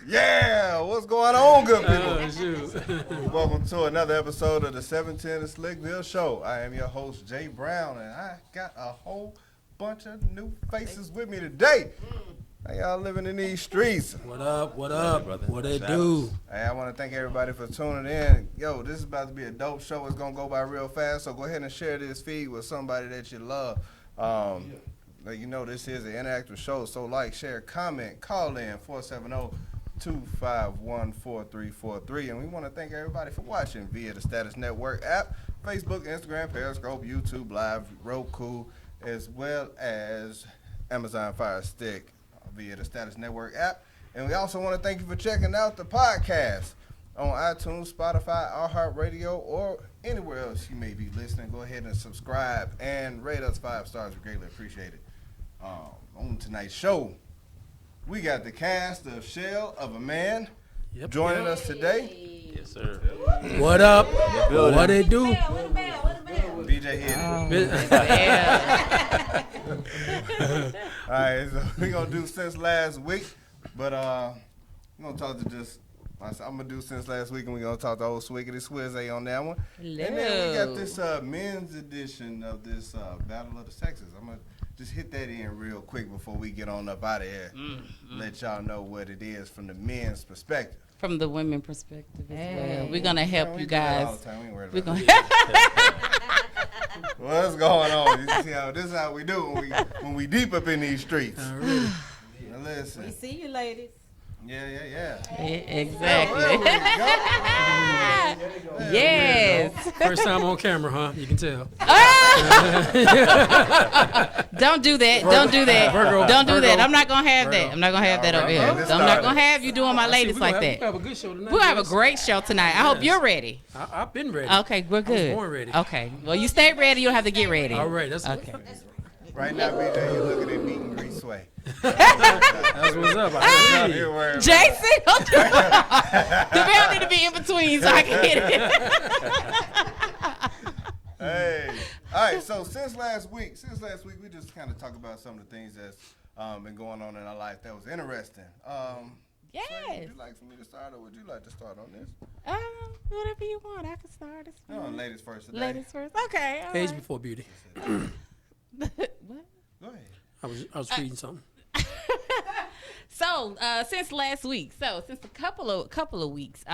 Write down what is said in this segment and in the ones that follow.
Yeah, what's going on, good people? Welcome to another episode of the 710 Slickville Show. I am your host, Jay Brown, and I got a whole bunch of new faces with me today. How y'all living in these streets? What up, brother? What it do? Hey, I want to thank everybody for tuning in. Yo, this is about to be a dope show. It's going to go by real fast, so go ahead and share this feed with somebody that you love. You know, this is an interactive show, so like, share, comment, call in 470-251-4343. And we want to thank everybody for watching via the Status Network app, Facebook, Instagram, Periscope, YouTube, Lyve, Roku, as well as Amazon Fire Stick via the Status Network app. And we also want to thank you for checking out the podcast on iTunes, Spotify, iHeartRadio, or anywhere else you may be listening. Go ahead and subscribe and rate us 5 stars. We greatly appreciate it. On tonight's show, we got the cast of Shell of a Man joining us today. Yes, sir. What up? What it do? BJ hit it. All right, so we're going to do since last week, but we're going to talk to just, I'm going to do since last week, and we're going to talk to old Swiggity Swizzy on that one. Hello. And then we got this men's edition of this Battle of the Sexes. I'm going to just hit that in real quick before we get on up out of here. Let y'all know what it is from the men's perspective. From the women perspective as well. We're going to help you guys. We're going What's going on? You see how this is how we do when we deep up in these streets. Already. Now listen. We see you, ladies. Yeah. Exactly. Yes. First time on camera, huh? You can tell. Don't do that. Don't do that. Don't do that. I'm not going to have that. I'm not going to have that over here. I'm not going to have you doing my ladies like that. We'll have a good show tonight. We'll have a great show tonight. I hope you're ready. I've been ready. Okay, we're good. I was born ready. Okay. Well, you stay ready. You don't have to get ready. All right. That's okay. Right now, BJ, you're looking at meat and grease way. That's what's up. Jason, don't do that. The bell need to be in between so I can hit it. Hey. All right, so since last week, we just kind of talked about some of the things that's been going on in our life that was interesting. Yes. So would you like for me to start, or would you like to start on this? Whatever you want, I can start. It's fine. No, ladies first today. Ladies first. Okay. Age before beauty. What? Go ahead. I was reading something. So since last week, since a couple of weeks,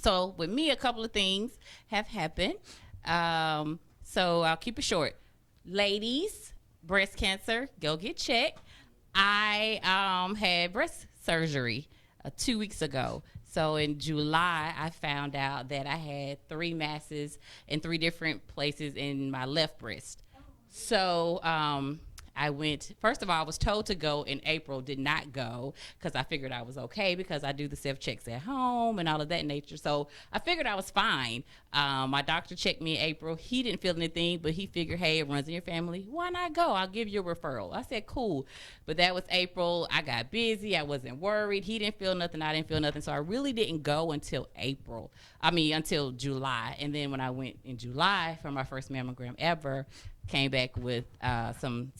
so with me, a couple of things have happened. So I'll keep it short. Ladies, breast cancer, go get checked. I had breast surgery 2 weeks ago. So in July, I found out that I had 3 masses in 3 different places in my left breast. So I went, first of all, I was told to go in April, did not go because I figured I was okay because I do the self-checks at home and all of that nature. So I figured I was fine. My doctor checked me in April. He didn't feel anything, but he figured, hey, it runs in your family. Why not go? I'll give you a referral. I said, cool. But that was April. I got busy. I wasn't worried. He didn't feel nothing. I didn't feel nothing. So I really didn't go until until July. And then when I went in July for my first mammogram ever, came back with some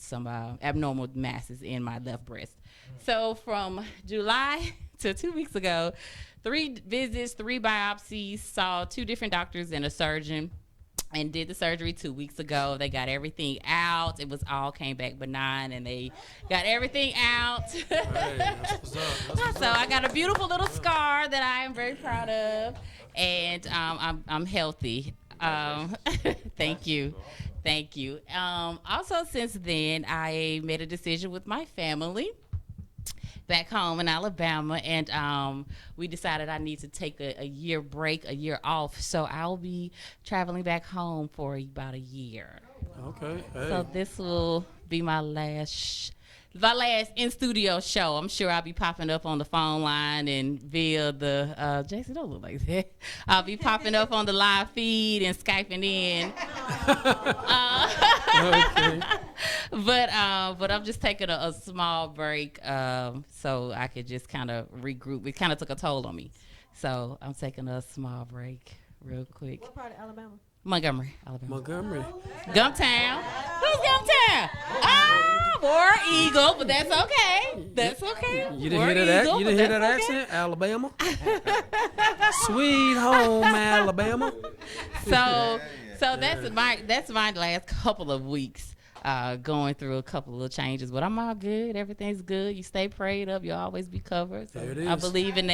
abnormal masses in my left breast. So from July to 2 weeks ago, 3 visits, 3 biopsies, saw 2 different doctors and a surgeon, and did the surgery 2 weeks ago. They got everything out. It was all came back benign, and they got everything out. Hey, that's what's up. So I got a beautiful little scar that I am very proud of, and I'm healthy. Thank you. Thank you. Also, since then, I made a decision with my family back home in Alabama, and we decided I need to take a year break, a year off. So I'll be traveling back home for about a year. Okay. Hey. So this will be my last in-studio show. I'm sure I'll be popping up on the phone line and via the, Jason, don't look like that. I'll be popping up on the live feed and Skyping in. Okay. But I'm just taking a small break so I could just kind of regroup. It kind of took a toll on me. So I'm taking a small break real quick. What part of Alabama? Montgomery, Alabama. Montgomery. Gumptown. Who's Gumptown? Oh, War Eagle, but that's okay. That's okay. You didn't War hear that? Eagle, You but didn't hear that that's okay. accent? Alabama. Sweet home, Alabama. So that's my last couple of weeks going through a couple of changes, but I'm all good. Everything's good. You stay prayed up. You'll always be covered. So There it is. I believe in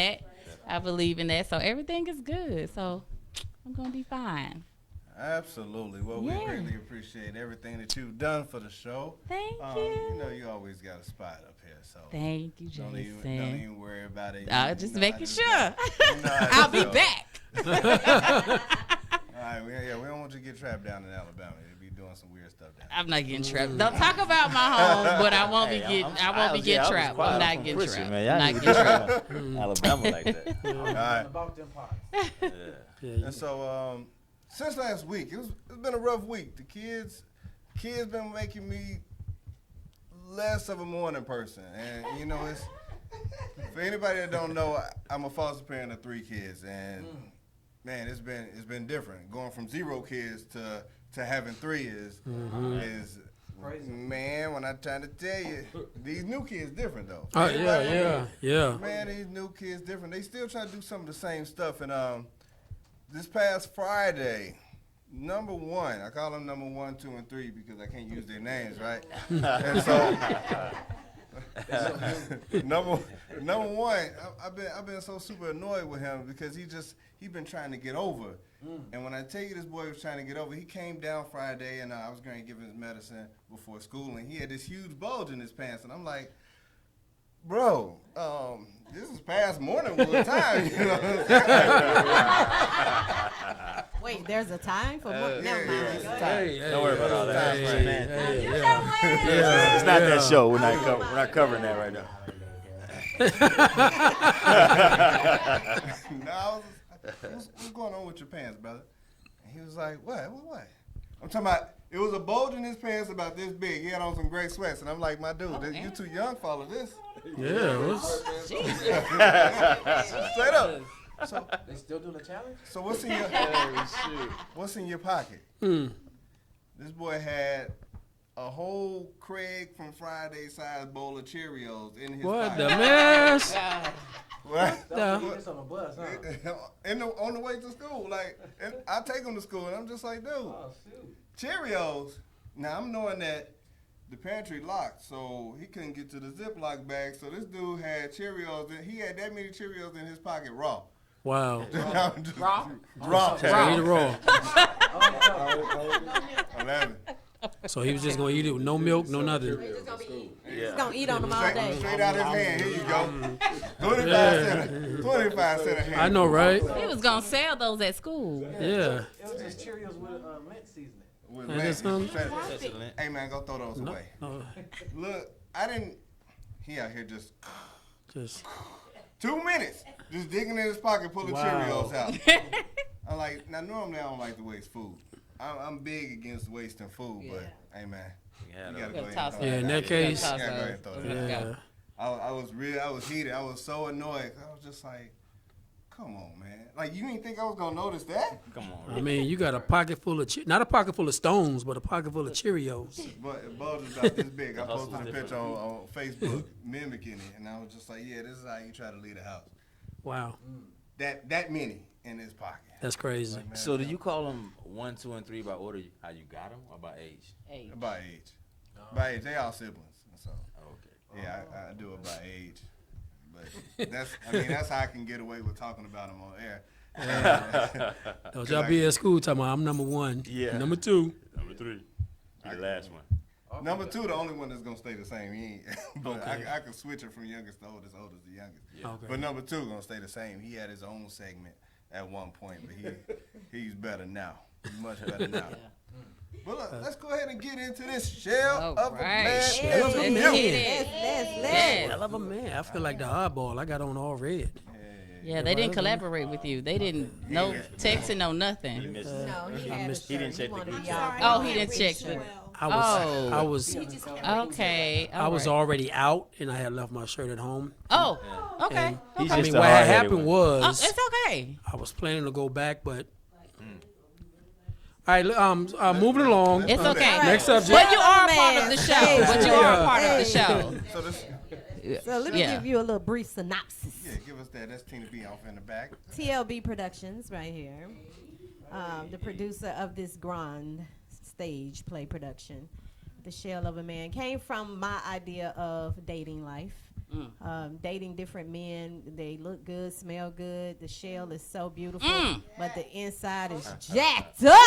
that. So everything is good. So I'm gonna be fine. Absolutely. Well, we Yeah. greatly appreciate everything that you've done for the show. Thank You you. know, you always got a spot up here, so Thank you, don't Jason. even worry about it. Just You know making how this sure. goes. You know how I'll this be goes. back. All right, we don't want you to get trapped down in Alabama. You'll be doing some weird stuff down there. I'm not getting trapped. Don't talk about my home, but I won't be getting. I won't be getting trapped. I'm not getting trapped. Man. I'm not getting trapped. Alabama like that. All right. About them pots. Yeah. Yeah, And so, since last week, it's been a rough week. The kids been making me less of a morning person, and you know, it's for anybody that don't know, I'm a foster parent of 3 kids, and man, it's been different. Going from 0 kids to having 3 is Crazy. man. When I'm trying to tell you, these new kids different though. Oh, yeah. Man, these new kids different. They still try to do some of the same stuff. And this past Friday, number 1, I call them number 1, 2, and 3 because I can't use their names, right? And so, number 1, I've been so super annoyed with him because he been trying to get over. And when I tell you this boy was trying to get over, he came down Friday and I was going to give him his medicine before school, and he had this huge bulge in his pants, and I'm like, bro, this is past morning wood time, you know what I'm saying? Wait, there's a time for more? Never mind. Go ahead. Hey, Don't worry about all that. Hey, Man. hey, You yeah. know what? Yeah, It's not yeah. that show. We're not covering that right now. No, what's going on with your pants, brother? And he was like, what? I'm talking about, it was a bulge in his pants about this big. He had on some gray sweats, and I'm like, my dude, you too young for all of this. Yeah, what's, Straight up. So, They still doing the challenge? so what's in your pocket? This boy had a whole Craig from Friday size bowl of Cheerios in his what pocket. the mess? What? Don't Yeah. put this on the bus, huh? On the way to school, like, and I take him to school, and I'm just like, dude, Oh, shoot. Cheerios. Now I'm knowing that the pantry locked, so he couldn't get to the Ziploc bag. So this dude had Cheerios. He had that many Cheerios in his pocket raw. Wow. Raw? Raw. Eat it raw. 11. So he was just gonna eat it with no milk, no nothing. He's gonna eat on them all day. Straight out his hand. Here you go. 25 cent a hand. I know, right? He was gonna sell those at school. Yeah. It was just Cheerios with mint seasoning. With And Lance. it's, um, Hey man, go throw those away. No, Look, I didn't. He out here just just 2 minutes, just digging in his pocket, pulling Wow. Cheerios out. I'm like, now normally I don't like to waste food. I'm big against wasting food, but hey man, you gotta go ahead toss and throw yeah. In that that out. case, You gotta go ahead and throw that out. yeah. I was heated. I was so annoyed. I was just like, come on, man. Like, you didn't think I was gonna notice that? Come on. I mean, you got a pocket full of not a pocket full of stones, but a pocket full of Cheerios. But it bulge is about this big. I posted a picture on Facebook mimicking it, and I was just like, yeah, this is how you try to leave the house. Wow, That many in his pocket. that's crazy. Like, man, So do you call them 1, 2, and 3 by order? How you got them, or by age? Hey. By age. By age. They all siblings. So Okay. yeah, I do it by age. But that's how I can get away with talking about them on air. Don't y'all be at school talking about I'm number 1, Yeah. number 2. Number 3. The last one. Number 2, the only one that's gonna stay the same. He ain't. But Okay. I could switch it from youngest to oldest, oldest to youngest. Okay. But number 2 gonna stay the same. He had his own segment at one point, but he's better now. He's much better now. But look, let's go ahead and get into this shell All of a right. man. Shell of a in man. you. Let's. Hell of a man. I feel like the oddball. I got on all red. Yeah, they didn't collaborate with you. They didn't no texting, no He nothing. missed No, he I had a missed- he didn't shirt. check the wanted group y'all- chat. Oh, he didn't check the. I Oh. was Okay. I was all right. already out, and I had left my shirt at home. Oh, okay. And, He's I just mean, a what had hard-headed happened one. Oh, was it's okay. I was planning to go back, but right, moving along. It's okay. Next subject. But you are a Man. part of the show. But you are a part of the show. So this, So let me Yeah. give you a little brief synopsis. yeah, give us that. That's Tina B off in the back. TLB Productions, right here. The producer of this grand stage play production, The Shell of a Man, came from my idea of dating life. Dating different men. They look good, smell good. The shell is so beautiful, but the inside is jacked up.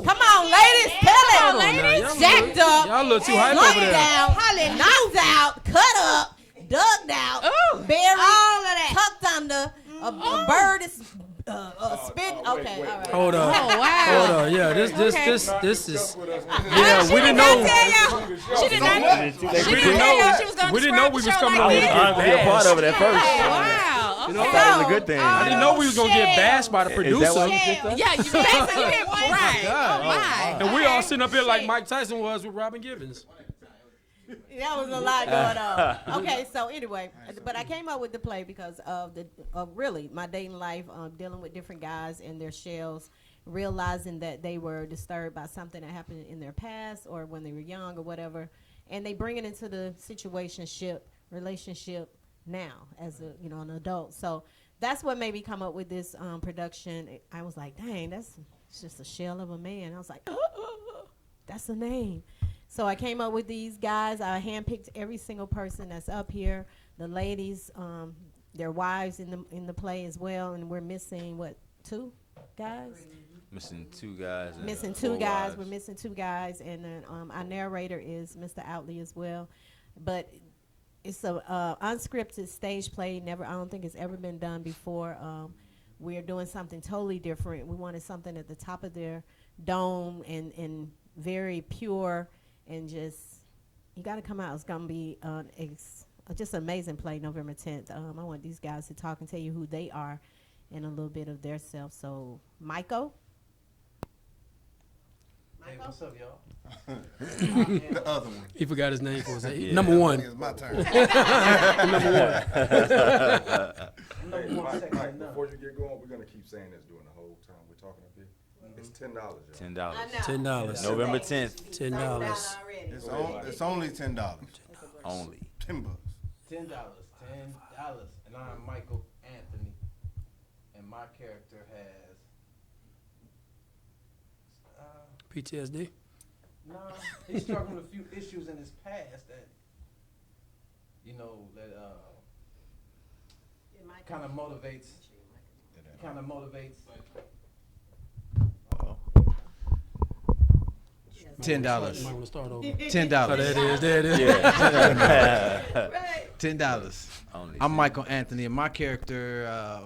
Come on, ladies, tell it. Ladies. Jacked up. Y'all look too hype Slumped over there. down, knocked out, cut up, dug out, buried, all of that, tucked under. A bird is spitting. Okay, all right. Hold up. Oh, wow. Hold on. Yeah, this is. Yeah, we didn't know. She did not. She didn't know she was going to We didn't know we was coming I on was here. trying to be a part of it at first. Wow. You know, Okay. That was a good thing. I didn't know we was gonna get bashed by the Is producer. that why you did that? Yeah, you basically hit right. God. Oh my. And we all sitting up here like Mike Tyson was with Robin Givens. That was a lot going on. Okay, so anyway, but I came up with the play because of really my dating life, dealing with different guys and their shells, realizing that they were disturbed by something that happened in their past or when they were young or whatever, and they bring it into the relationship now as an adult. So that's what made me come up with this production. I was like, dang, it's just a shell of a man. I was like, that's the name. So I came up with these guys. I handpicked every single person that's up here. The ladies, their wives in the play as well. And we're missing, what, 2 guys? Missing 2 guys. and Missing 4 2 guys. wives. We're missing 2 guys. And then our narrator is Mr. Outley as well. But it's a unscripted stage play. I don't think it's ever been done before. We're doing something totally different. We wanted something at the top of their dome and very pure. And just, you got to come out. It's going to be just an amazing play November 10th. I want these guys to talk and tell you who they are and a little bit of their self. So, Michael? Hey, what's up, y'all? The other one. He forgot his name for a second. Yeah. Number I think one. it's my turn. Number one, second, Mike, and none. before you get going, we're gonna keep saying this during the whole time we're talking up here. It's $10, y'all. $10. $10. November 10th $10. It's only $10. only. $10. $10. $10. And I'm Michael Anthony. And my character has PTSD. no, he's struggling with a few issues in his past that kind of motivates. Might want to start over. $10. Oh, there it is. There it is. $10. Only I'm 10. Michael Anthony, and my character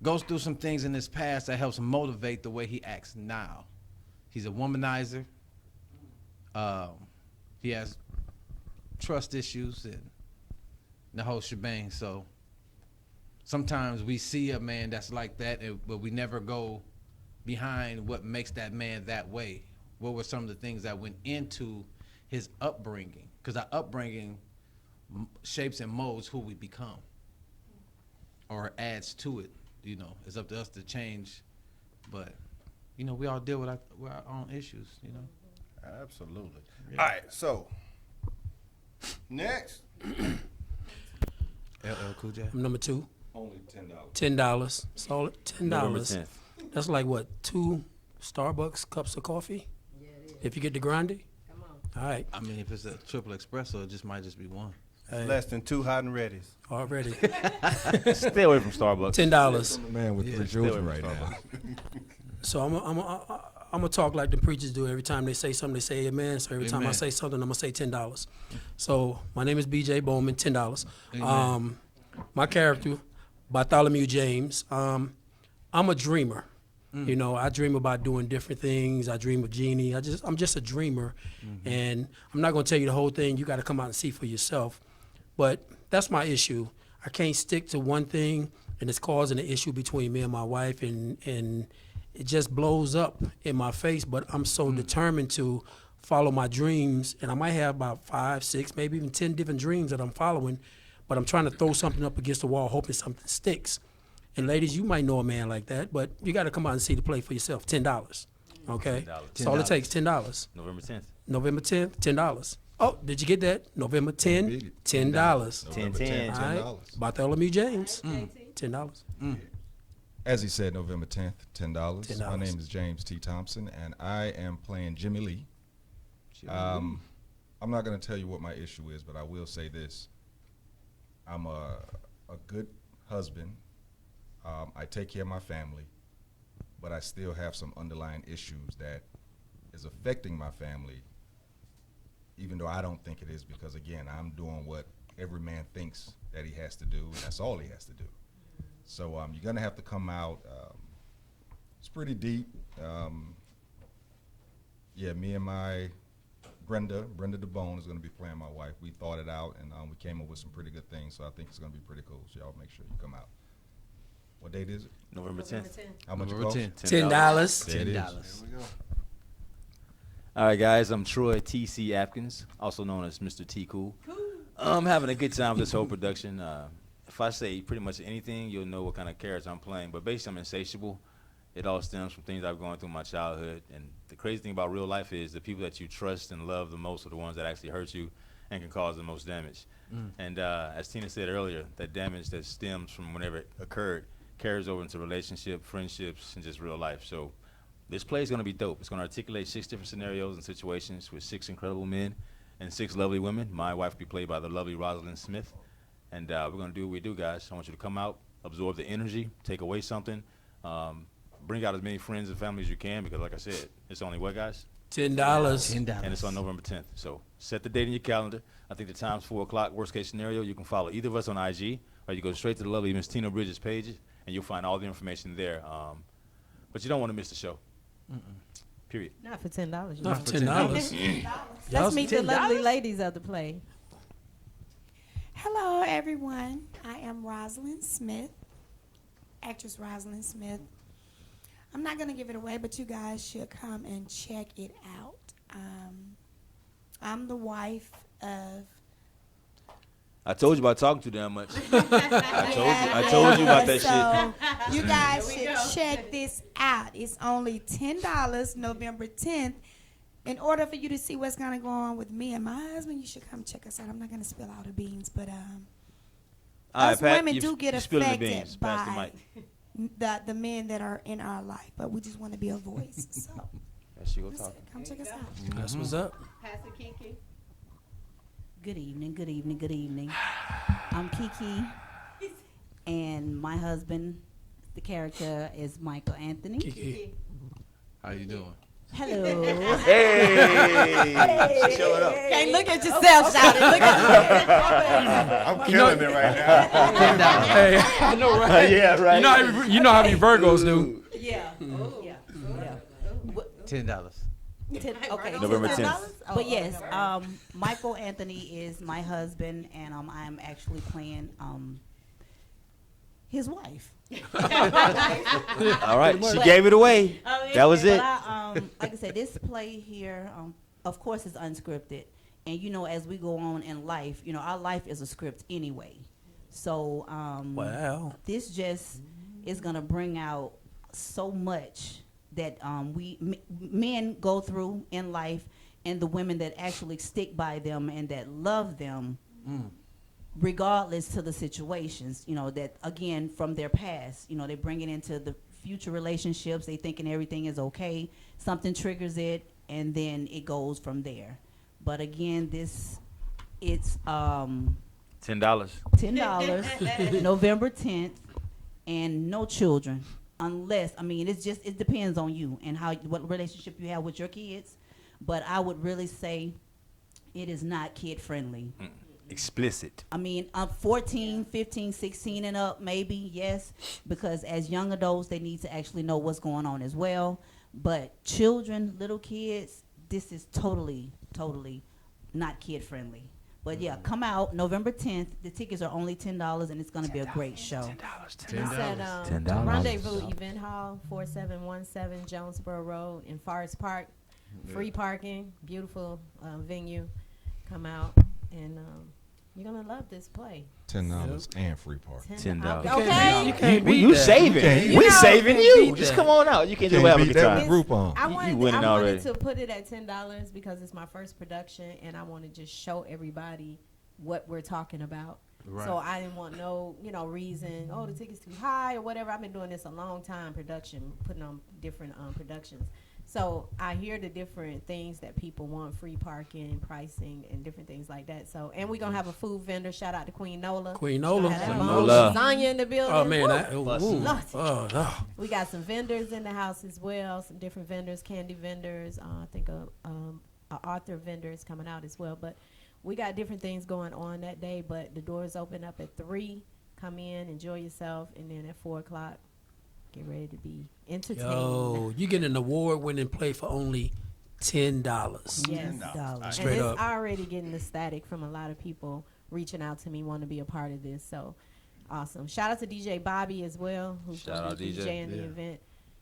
goes through some things in his past that helps him motivate the way he acts now. He's a womanizer. He has trust issues and the whole shebang. So sometimes we see a man that's like that, but we never go behind what makes that man that way. What were some of the things that went into his upbringing? Because our upbringing shapes and molds who we become, or adds to it. It's up to us to change. But we all deal with our own issues. Absolutely. All right, so next. LL Cool J. I'm number 2. Only $10. $10. Solid November $10. 10th. That's like what, 2 Starbucks cups of coffee? If you get the grande? Come on. All right. I mean, if it's a triple espresso, it might just be one. Hey, Less than 2 hot and readies. already. Stay away from Starbucks. $10. Man with Yeah, three children right now. So I'm gonna talk like the preachers do. Every time they say something, they say amen. So every time I Amen. say something, I'm gonna say $10. So my name is BJ Bowman, $10. Amen. My character, Bartholomew James. I'm a dreamer. I dream about doing different things. I dream of Jeannie. I'm just a dreamer, and I'm not gonna tell you the whole thing. You got to come out and see for yourself. But that's my issue. I can't stick to one thing, and it's causing an issue between me and my wife, and it just blows up in my face. But I'm so determined to follow my dreams, and I might have about 5, 6, maybe even 10 different dreams that I'm following, but I'm trying to throw something up against the wall, hoping something sticks. And ladies, you might know a man like that, but you got to come out and see the play for yourself. $10. Okay, $10. that's all it takes. $10. November 10th. November 10th, $10. Oh, did you get that? November 10th, $10. November 10. 10, All right, $10. Bartholomew James, $10. As he said, November 10th, $10. $10. My name is James T. Thompson, and I am playing Jimmy Lee. I'm not going to tell you what my issue is, but I will say this. I'm a good husband. I take care of my family, but I still have some underlying issues that is affecting my family, even though I don't think it is, because, again, I'm doing what every man thinks that he has to do, and that's all he has to do. So you're going to have to come out. It's pretty deep. Yeah, me and my Brenda DeBone is going to be playing my wife. We thought it out, and we came up with some pretty good things, so I think it's going to be pretty cool. So y'all make sure you come out. What date is it? November 10th. How much it November costs? 10th. $10. There it is. $10. All right, guys. I'm Troy T.C. Atkins, also known as Mr. T. Cool. I'm having a good time with this whole production. If I say pretty much anything, you'll know what kind of character I'm playing. But basically, I'm insatiable. It all stems from things I've gone through in my childhood. And the crazy thing about real life is the people that you trust and love the most are the ones that actually hurt you and can cause the most damage. And as Tina said earlier, that damage that stems from whenever it occurred carries over into relationship, friendships, and just real life. So this play is going to be dope. It's going to articulate 6 different scenarios and situations with 6 incredible men and 6 lovely women. My wife will be played by the lovely Rosalind Smith. And we're going to do what we do, guys. I want you to come out, absorb the energy, take away something, bring out as many friends and family as you can, because like I said, it's only what, guys? $10. $10. And it's on November 10th. So set the date in your calendar. I think the time's 4 o'clock. Worst case scenario, you can follow either of us on IG, or you go straight to the lovely Miss Tina Bridges page, and you'll find all the information there. But you don't want to miss the show. Period. Not for $10. Not for $10. Let's meet the $10? lovely ladies of the play. Hello, everyone. I am Rosalind Smith, actress Rosalind Smith. I'm not going to give it away, but you guys should come and check it out. I'm the wife of... I told you about talking too damn much. I told you about that shit. You guys should check this out. It's only $10, November 10th. In order for you to see what's going to go on with me and my husband, you should come check us out. I'm not going to spill all the beans, but All right, us Pat, women you do get spilling the affected beans. Pass the by mic. the men that are in our life, but we just want to be a voice. So There she go that's talking. it. Come check us out. That's what's up. Pastor Kiki. Good evening, good evening, good evening. I'm Kiki, and my husband, the character is Michael Anthony. Kiki. How you doing? Hello. Hey! Showing up. Can't look at yourself, shouting. Look at I'm killing it right now. Hey, I know, right? Yeah, right. You know how many Virgos do. Yeah. Yeah. $10. Okay. November 10th. But yes, Michael Anthony is my husband, and I'm actually playing his wife. All right, she gave it away. That was it. But like I said, this play here, of course, is unscripted. And, you know, as we go on in life, you know, our life is a script anyway. So Wow. this just is going to bring out so much that men go through in life, and the women that actually stick by them and that love them regardless to the situations, you know, that again from their past, you know, they bring it into the future relationships. They thinking everything is okay. Something triggers it, and then it goes from there. But again, it's $10. $10, November 10th, and no children, unless, I mean, it depends on you and what relationship you have with your kids. But I would really say it is not kid friendly. Explicit. I mean, 14, 15, 16 and up, maybe, yes, because as young adults, they need to actually know what's going on as well. But children, little kids, this is totally not kid friendly. But yeah, come out November 10th. The tickets are only $10, and it's going to be a great show. It's at $10. Rendezvous Event Hall, 4717 Jonesboro Road in Forest Park. Free parking, beautiful venue. Come out and You're gonna love this play. $10 and free parking. $10. Okay. You can't beat You that. saving. You We know, saving beat you. that. Just come on out. You can just Can't have a beat good that with time. Groupon. I You wanted, winning I wanted already. to put it at $10 because it's my first production, and I want to just show everybody what we're talking about. Right. So I didn't want no, reason. Oh, the ticket's too high or whatever. I've been doing this a long time, putting on different productions. So I hear the different things that people want: free parking, pricing, and different things like that. So, and we're gonna have a food vendor. Shout out to Queen Nola. Queen Nola. Have Nola. lasagna in the building. Oh man, Woo! Lord. We got some vendors in the house as well. Some different vendors, candy vendors. I think a author vendor is coming out as well. But we got different things going on that day. But the doors open up at 3. Come in, enjoy yourself, and then at 4:00, get ready to be entertained. Yo, you get an award-winning play for only $10. Yes. $10. Straight and up. it's already getting the static from a lot of people reaching out to me, wanting to be a part of this. So awesome. Shout out to DJ Bobby as well, who's Shout out DJ. in the event,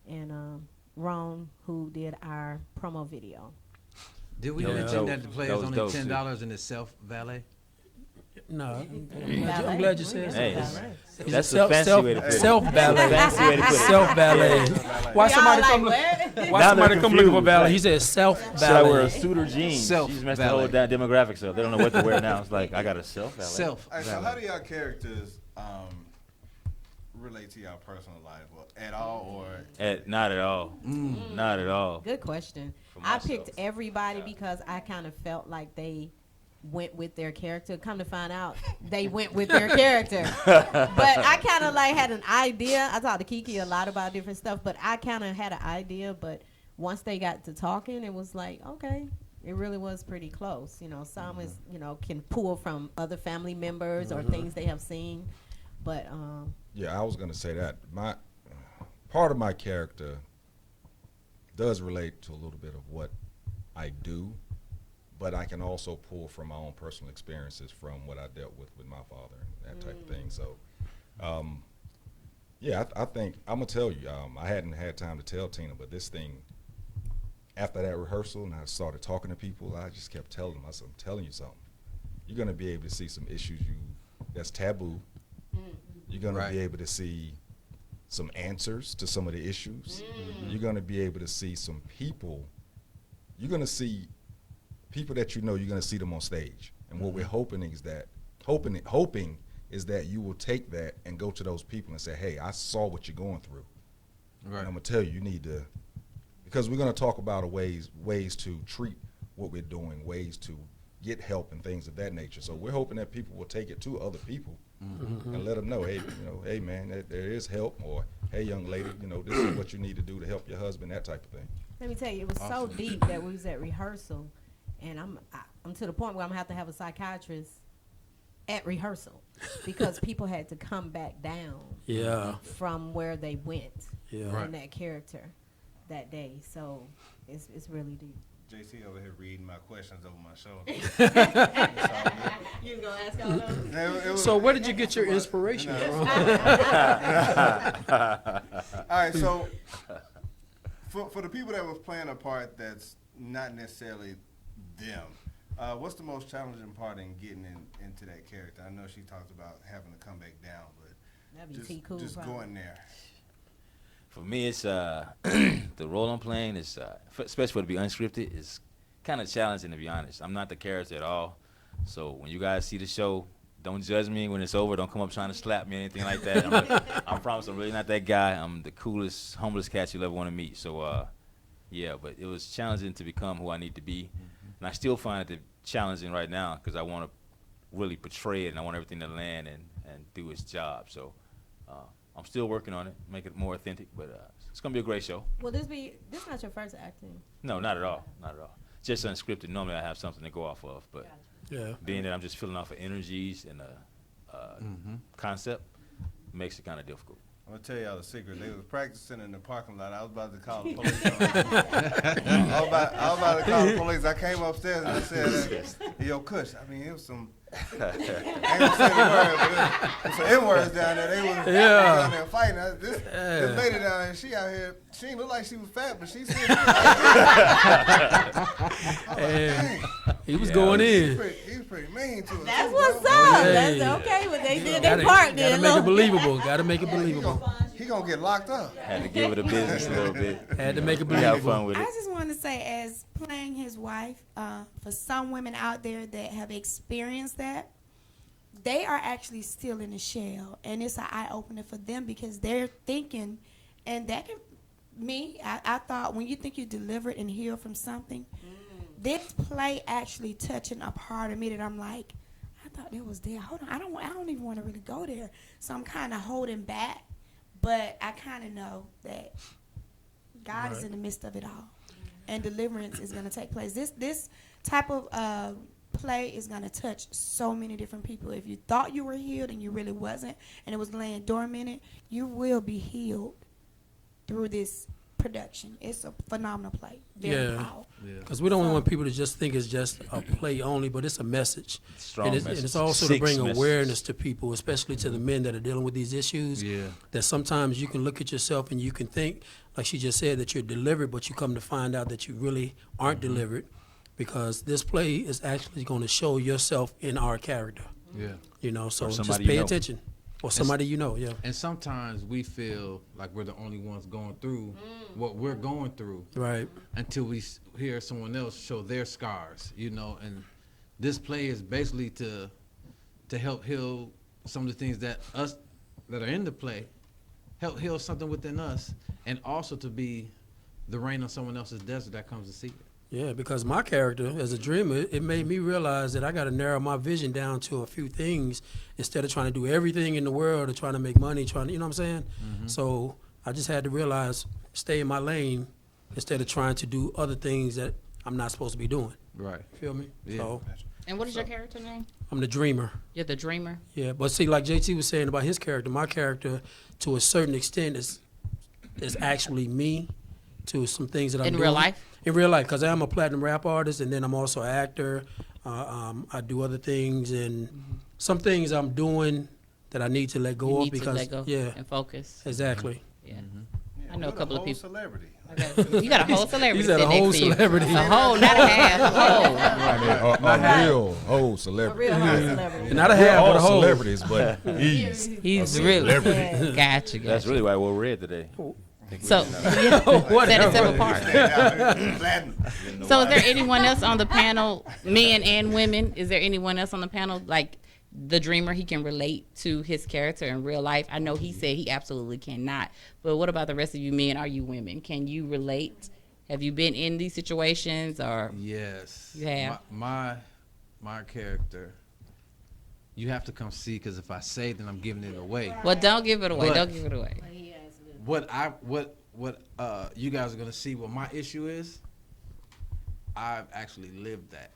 and Ron, who did our promo video. Did we Yeah. mention that the play That is was only dope, $10 and it's self-valet? No, Ballet. I'm glad you said Hey, that. that's a fancy way to put it. Self-ballet. Fancy way to put it. Self-ballet. Why Y'all somebody like, come what? Why Now somebody they're come looking for confused, ballet? like- He said Should I wear a self-ballet. suit or jeans? Self She's messed the whole valet. damn demographics up. They don't know what to wear now. It's like, I got a self valet. All right, so how do y'all characters relate to y'all personal life, or at all, or Not at all. Not at all. Good question. For I myself. picked everybody because I kind of felt like they went with their character. Come to find out, they went with their character. But I kind of like had an idea. I talked to Kiki a lot about different stuff, but I kind of had an idea. But once they got to talking, it was like, okay, it really was pretty close. Some is, can pull from other family members or things they have seen. But Yeah, I was gonna say that my part of my character does relate to a little bit of what I do, but I can also pull from my own personal experiences from what I dealt with my father and that type of thing. So, yeah, I think I'm gonna tell you. I hadn't had time to tell Tina, but this thing, after that rehearsal, and I started talking to people, I just kept telling them, I said, I'm telling you something. You're gonna be able to see some issues that's taboo. You're gonna Right. be able to see some answers to some of the issues. You're gonna be able to see some people. You're gonna see people that you're gonna see them on stage. And what we're hoping is that you will take that and go to those people and say, hey, I saw what you're going through. Right. And I'm gonna tell you need to, because we're gonna talk about ways to treat what we're doing, ways to get help and things of that nature. So we're hoping that people will take it to other people and let them know, hey, hey man, there is help, or hey young lady, this is what you need to do to help your husband, that type of thing. let me tell you, it was so deep that we was at rehearsal, and I'm to the point where I'm gonna have to have a psychiatrist at rehearsal because people had to come back down Yeah, from where they went yeah. in that character that day. So it's really deep. JC over here reading my questions over my shoulder. You was gonna ask all those? So where did you get your inspiration from? All right, so for the people that was playing a part that's not necessarily them, what's the most challenging part in getting into that character? I know she talked about having to come back down, but That'd be T-Cool just probably. going there. For me, it's the role I'm playing is, especially for it to be unscripted, is kind of challenging, to be honest. I'm not the character at all. So when you guys see the show, don't judge me when it's over. Don't come up trying to slap me or anything like that. I promise I'm really not that guy. I'm the coolest, humblest cat you'll ever want to meet. So, yeah, but it was challenging to become who I need to be. And I still find it challenging right now because I want to really portray it and I want everything to land and do its job. So I'm still working on it, make it more authentic, but it's going to be a great show. Will this not your first acting? No, not at all. Not at all. Just unscripted. Normally I have something to go off of, but Yeah. being that I'm just filling off of energies and concept makes it kind of difficult. I'm gonna tell y'all the secret. They was practicing in the parking lot. I was about to call the police. I was about to call the police. I came upstairs and I said, "Yo, Kush." I mean, it was some ain't gonna say the word, but some N-words down there. They was down there fighting. This lady down there, she out here, she didn't look like she was fat, but she said he was going in. He was pretty mean to us. That's too, what's bro. up. Hey. That's okay, but they did Gotta, their part gotta then. make it Look. believable. Gotta make it believable. He gonna get locked up. Had to give it a business a little bit. Had to make it We have believable. fun with I it. just want to say, as playing his wife, for some women out there that have experienced that, they are actually still in the shell, and it's an eye opener for them because they're thinking, and that can I thought when you think you delivered and healed from something, this play actually touching a part of me that I'm like, I thought it was there. Hold on, I don't even want to really go there. So I'm kind of holding back, but I kind of know that God is in the midst of it all, and deliverance is going to take place. This type of play is going to touch so many different people. If you thought you were healed and you really wasn't, and it was laying dormant, you will be healed through this production. It's a phenomenal play. Very powerful. Because we don't want people to just think it's just a play only, but it's a message. Strong and message. it's also to Six bring messages. awareness to people, especially to the men that are dealing with these issues. That sometimes you can look at yourself and you can think, like she just said, that you're delivered, but you come to find out that you really aren't delivered, because this play is actually going to show yourself in our character. You know, so just somebody pay you know. attention. Or somebody you know, And sometimes we feel like we're the only ones going through what we're going through. Right. Until we hear someone else show their scars, you know. And this play is basically to help heal some of the things that us that are in the play, help heal something within us, and also to be the rain on someone else's desert that comes to see it. Yeah, because my character as a dreamer, it made me realize that I got to narrow my vision down to a few things instead of trying to do everything in the world or trying to make money, you know what I'm saying? So I just had to realize, stay in my lane instead of trying to do other things that I'm not supposed to be doing. Right. Feel me? Yeah. So And what is your character name? I'm the dreamer. You're the dreamer. Yeah, but see, like JT was saying about his character, my character, to a certain extent, is actually me to some things that I'm In doing. real life? In real life, because I'm a platinum rap artist, and then I'm also an actor. I do other things, and some things I'm doing that I need to let go You of need because to let go and focus. Exactly. Yeah. Yeah, I know a couple of people. Celebrity. You got a whole celebrity. He's got a sitting whole next to you. celebrity. A whole, not a half. A whole. A real whole celebrity. Real hard celebrity. Not a We're half, but a all whole. celebrities, but He's really. Gotcha. That's really why we're red today. So, set itself apart. So, is there anyone else on the panel, men and women? Is there anyone else on the panel, like the dreamer, he can relate to his character in real life? I know he said he absolutely cannot. But what about the rest of you men? Are you women? Can you relate? Have you been in these situations, or? Yes. You have? My character, you have to come see, because if I say it, then I'm giving it away. Well, don't give it away. But- Don't give it away. What you guys are gonna see what my issue is, I've actually lived that.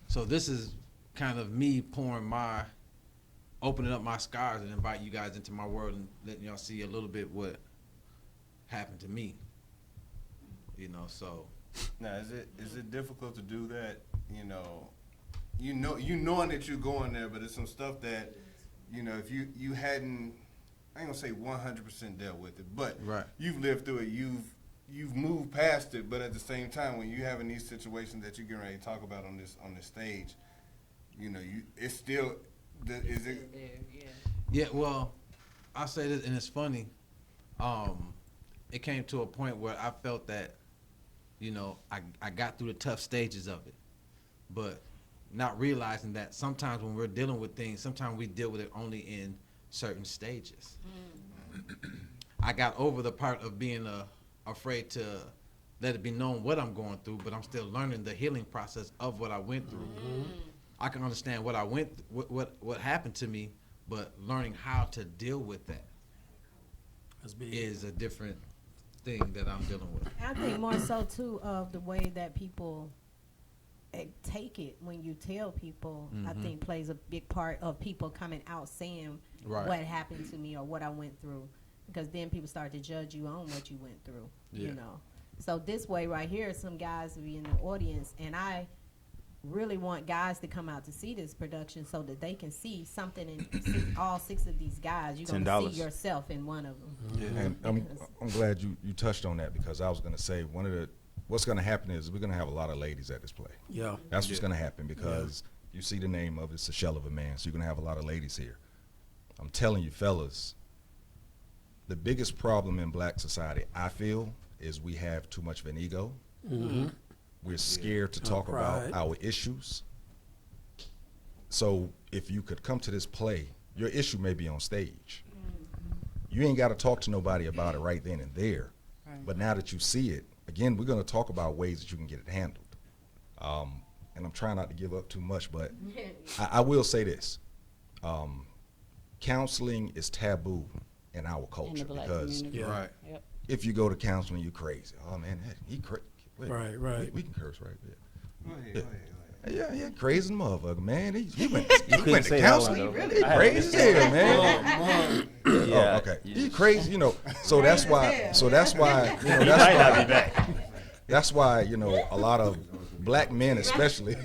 So this is kind of me opening up my scars and invite you guys into my world and letting y'all see a little bit what happened to me. You know, so Now, is it difficult to do that? You knowing that you're going there, but it's some stuff that, if you hadn't, I ain't gonna say 100% dealt with it, but Right. you've lived through it. You've moved past it, but at the same time, when you having these situations that you're getting ready to talk about on this stage, it's still, is it? yeah. Well, I say this, and it's funny. It came to a point where I felt that, I got through the tough stages of it, but not realizing that sometimes when we're dealing with things, sometimes we deal with it only in certain stages. I got over the part of being afraid to let it be known what I'm going through, but I'm still learning the healing process of what I went through. I can understand what I what happened to me, but learning how to deal with that is a different thing that I'm dealing with. I think more so too of the way that people take it when you tell people. I think plays a big part of people coming out saying what happened to me or what I went through, because then people start to judge you on what you went through. So this way right here, some guys will be in the audience, and I really want guys to come out to see this production so that they can see something in all 6 of these guys. You're going to $10. see yourself in one of them. And I'm glad you touched on that, because I was going to say what's going to happen is we're going to have a lot of ladies at this play. Yeah. That's what's going to happen, because you see the name of it's a shell of a man, so you're going to have a lot of ladies here. I'm telling you, fellas, the biggest problem in black society, I feel, is we have too much of an ego. Mm-hmm. We're scared to talk about our issues. So if you could come to this play, your issue may be on stage. You ain't got to talk to nobody about it right then and there. Right. But now that you see it, again, we're going to talk about ways that you can get it handled. And I'm trying not to give up too much, but I will say this. Counseling is taboo in our culture, black because community. Yeah. Right. Yep. if you go to counseling, you're crazy. Oh man, he crazy. Right. We can curse, right? Yeah. Go ahead, go ahead. Yeah, crazy motherfucker, man. He went couldn't to say that one, counseling. though. He I had crazy, to yeah, man. Yeah. Oh, okay. He crazy, So that's why. That's why. That's why a lot of black men, especially,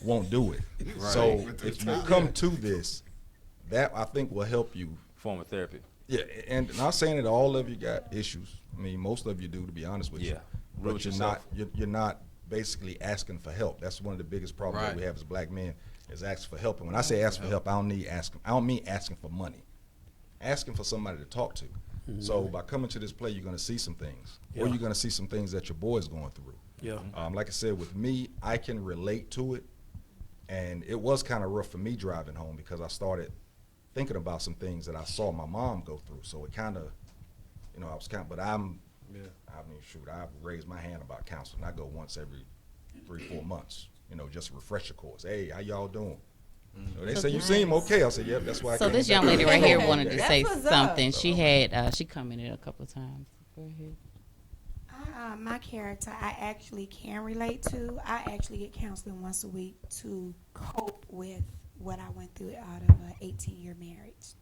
won't do it. Right. So if you come to this, that I think will help you. Form of therapy. Yeah, and not saying that all of you got issues. I mean, most of you do, to be honest with you. Yeah. Real But with you're not basically asking for help. That's one of the biggest problems that Right. we have as black men, is asking for help. And when I say ask for help, I don't mean asking for money. Asking for somebody to talk to. Mm-hmm. So by coming to this play, you're going to see some things, or Yeah. you're going to see some things that your boy's going through. Yeah. Like I said, with me, I can relate to it, and it was kind of rough for me driving home, because I started thinking about some things that I saw my mom go through. So it kind of, I was but I mean, shoot, I've raised my hand about counseling. I go once every 3-4 months, just a refresher course. Hey, how y'all doing? They say you seem okay. I said, yep, that's why I So came this back. young lady right here wanted to That's say what's up. something. She had she commented a couple of times. Go ahead. My character, I actually can relate to. I actually get counseling once a week to cope with what I went through out of an 18-year marriage.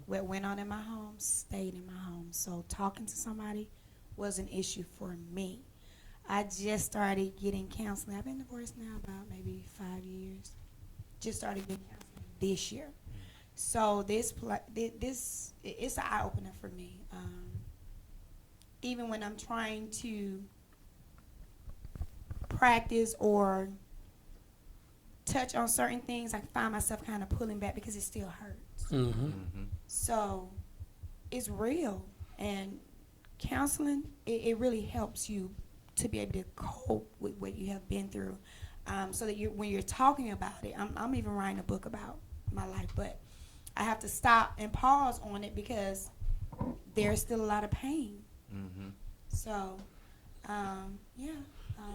What went on in my home stayed in my home. So talking to somebody was an issue for me. I just started getting counseling. I've been divorced now about maybe 5 years. Just started getting counseling this year. So this it's an eye opener for me. Even when I'm trying to practice or touch on certain things, I find myself kind of pulling back because it still hurts. Mm-hmm. So it's real, and counseling, it really helps you to be able to cope with what you have been through, so that when you're talking about it, I'm even writing a book about my life, but I have to stop and pause on it because there's still a lot of pain. Mm-hmm. So, Yeah.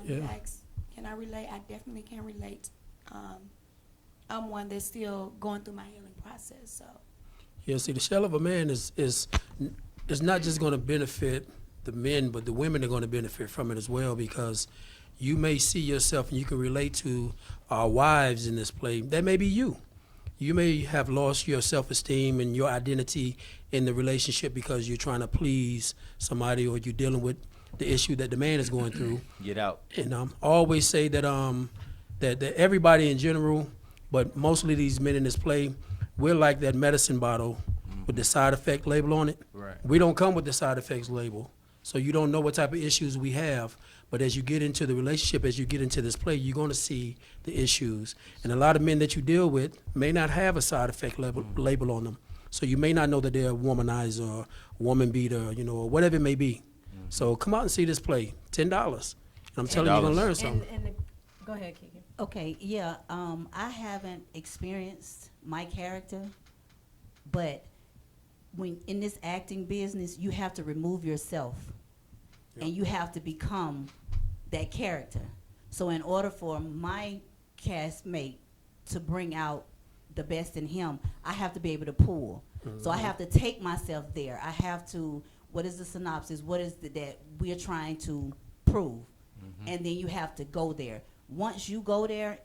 you ask, can I relate? I definitely can relate. I'm one that's still going through my healing process. So, Yeah, see, the shell of a man is not just going to benefit the men, but the women are going to benefit from it as well, because you may see yourself and you can relate to our wives in this play. That may be you. You may have lost your self-esteem and your identity in the relationship because you're trying to please somebody, or you're dealing with the issue that the man is going through. Get out. And I always say that that everybody in general, but mostly these men in this play, we're like that medicine bottle with the side effect label on it. Right. We don't come with the side effects label, so you don't know what type of issues we have. But as you get into the relationship, as you get into this play, you're going to see the issues. And a lot of men that you deal with may not have a side effect label on them. So you may not know that they're a womanizer or woman beater, or whatever it may be. So come out and see this play, $10. And I'm telling you, you're going to learn something. Go ahead, Kiki. Okay, yeah. I haven't experienced my character, but when in this acting business, you have to remove yourself, and you have to become that character. So in order for my castmate to bring out the best in him, I have to be able to pull. So I have to take myself there. I have to. What is the synopsis? What is that we're trying to prove? And then you have to go there. Once you go there,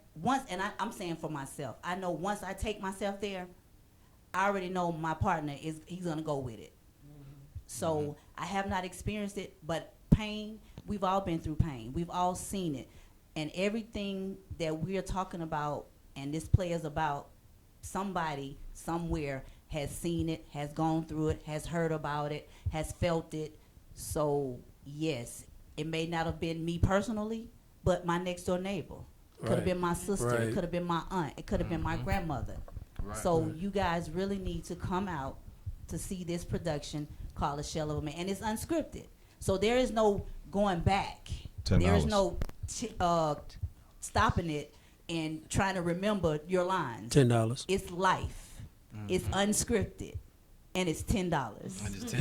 I'm saying for myself, I know once I take myself there, I already know my partner he's gonna go with it. So I have not experienced it, but pain, we've all been through pain. We've all seen it. And everything that we're talking about and this play is about, somebody somewhere has seen it, has gone through it, has heard about it, has felt it. So yes, it may not have been me personally, but my next door neighbor. Could have been my sister. Right. It could have been my aunt. It could have been my grandmother. Right. So you guys really need to come out to see this production called A Shell of a Man. And it's unscripted. So there is no going back. $10. There is no stopping it and trying to remember your lines. $10. It's life. It's unscripted. And it's $10.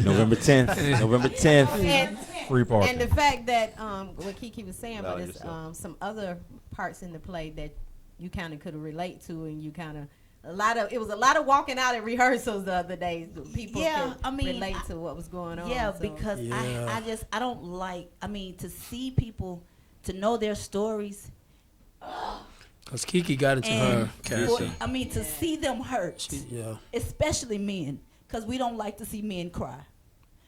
November 10th. November 10th. And, Free parking. and the fact that what Kiki was saying, but Valid it's yourself. some other parts in the play that you kind of could relate to, and you kind of it was a lot of walking out at rehearsals the other days. People could relate to what was going on. Yeah, so. because Yeah. I don't like, to see people, to know their stories. Because Kiki got into her character. To see them hurt, Yeah. especially men, because we don't like to see men cry.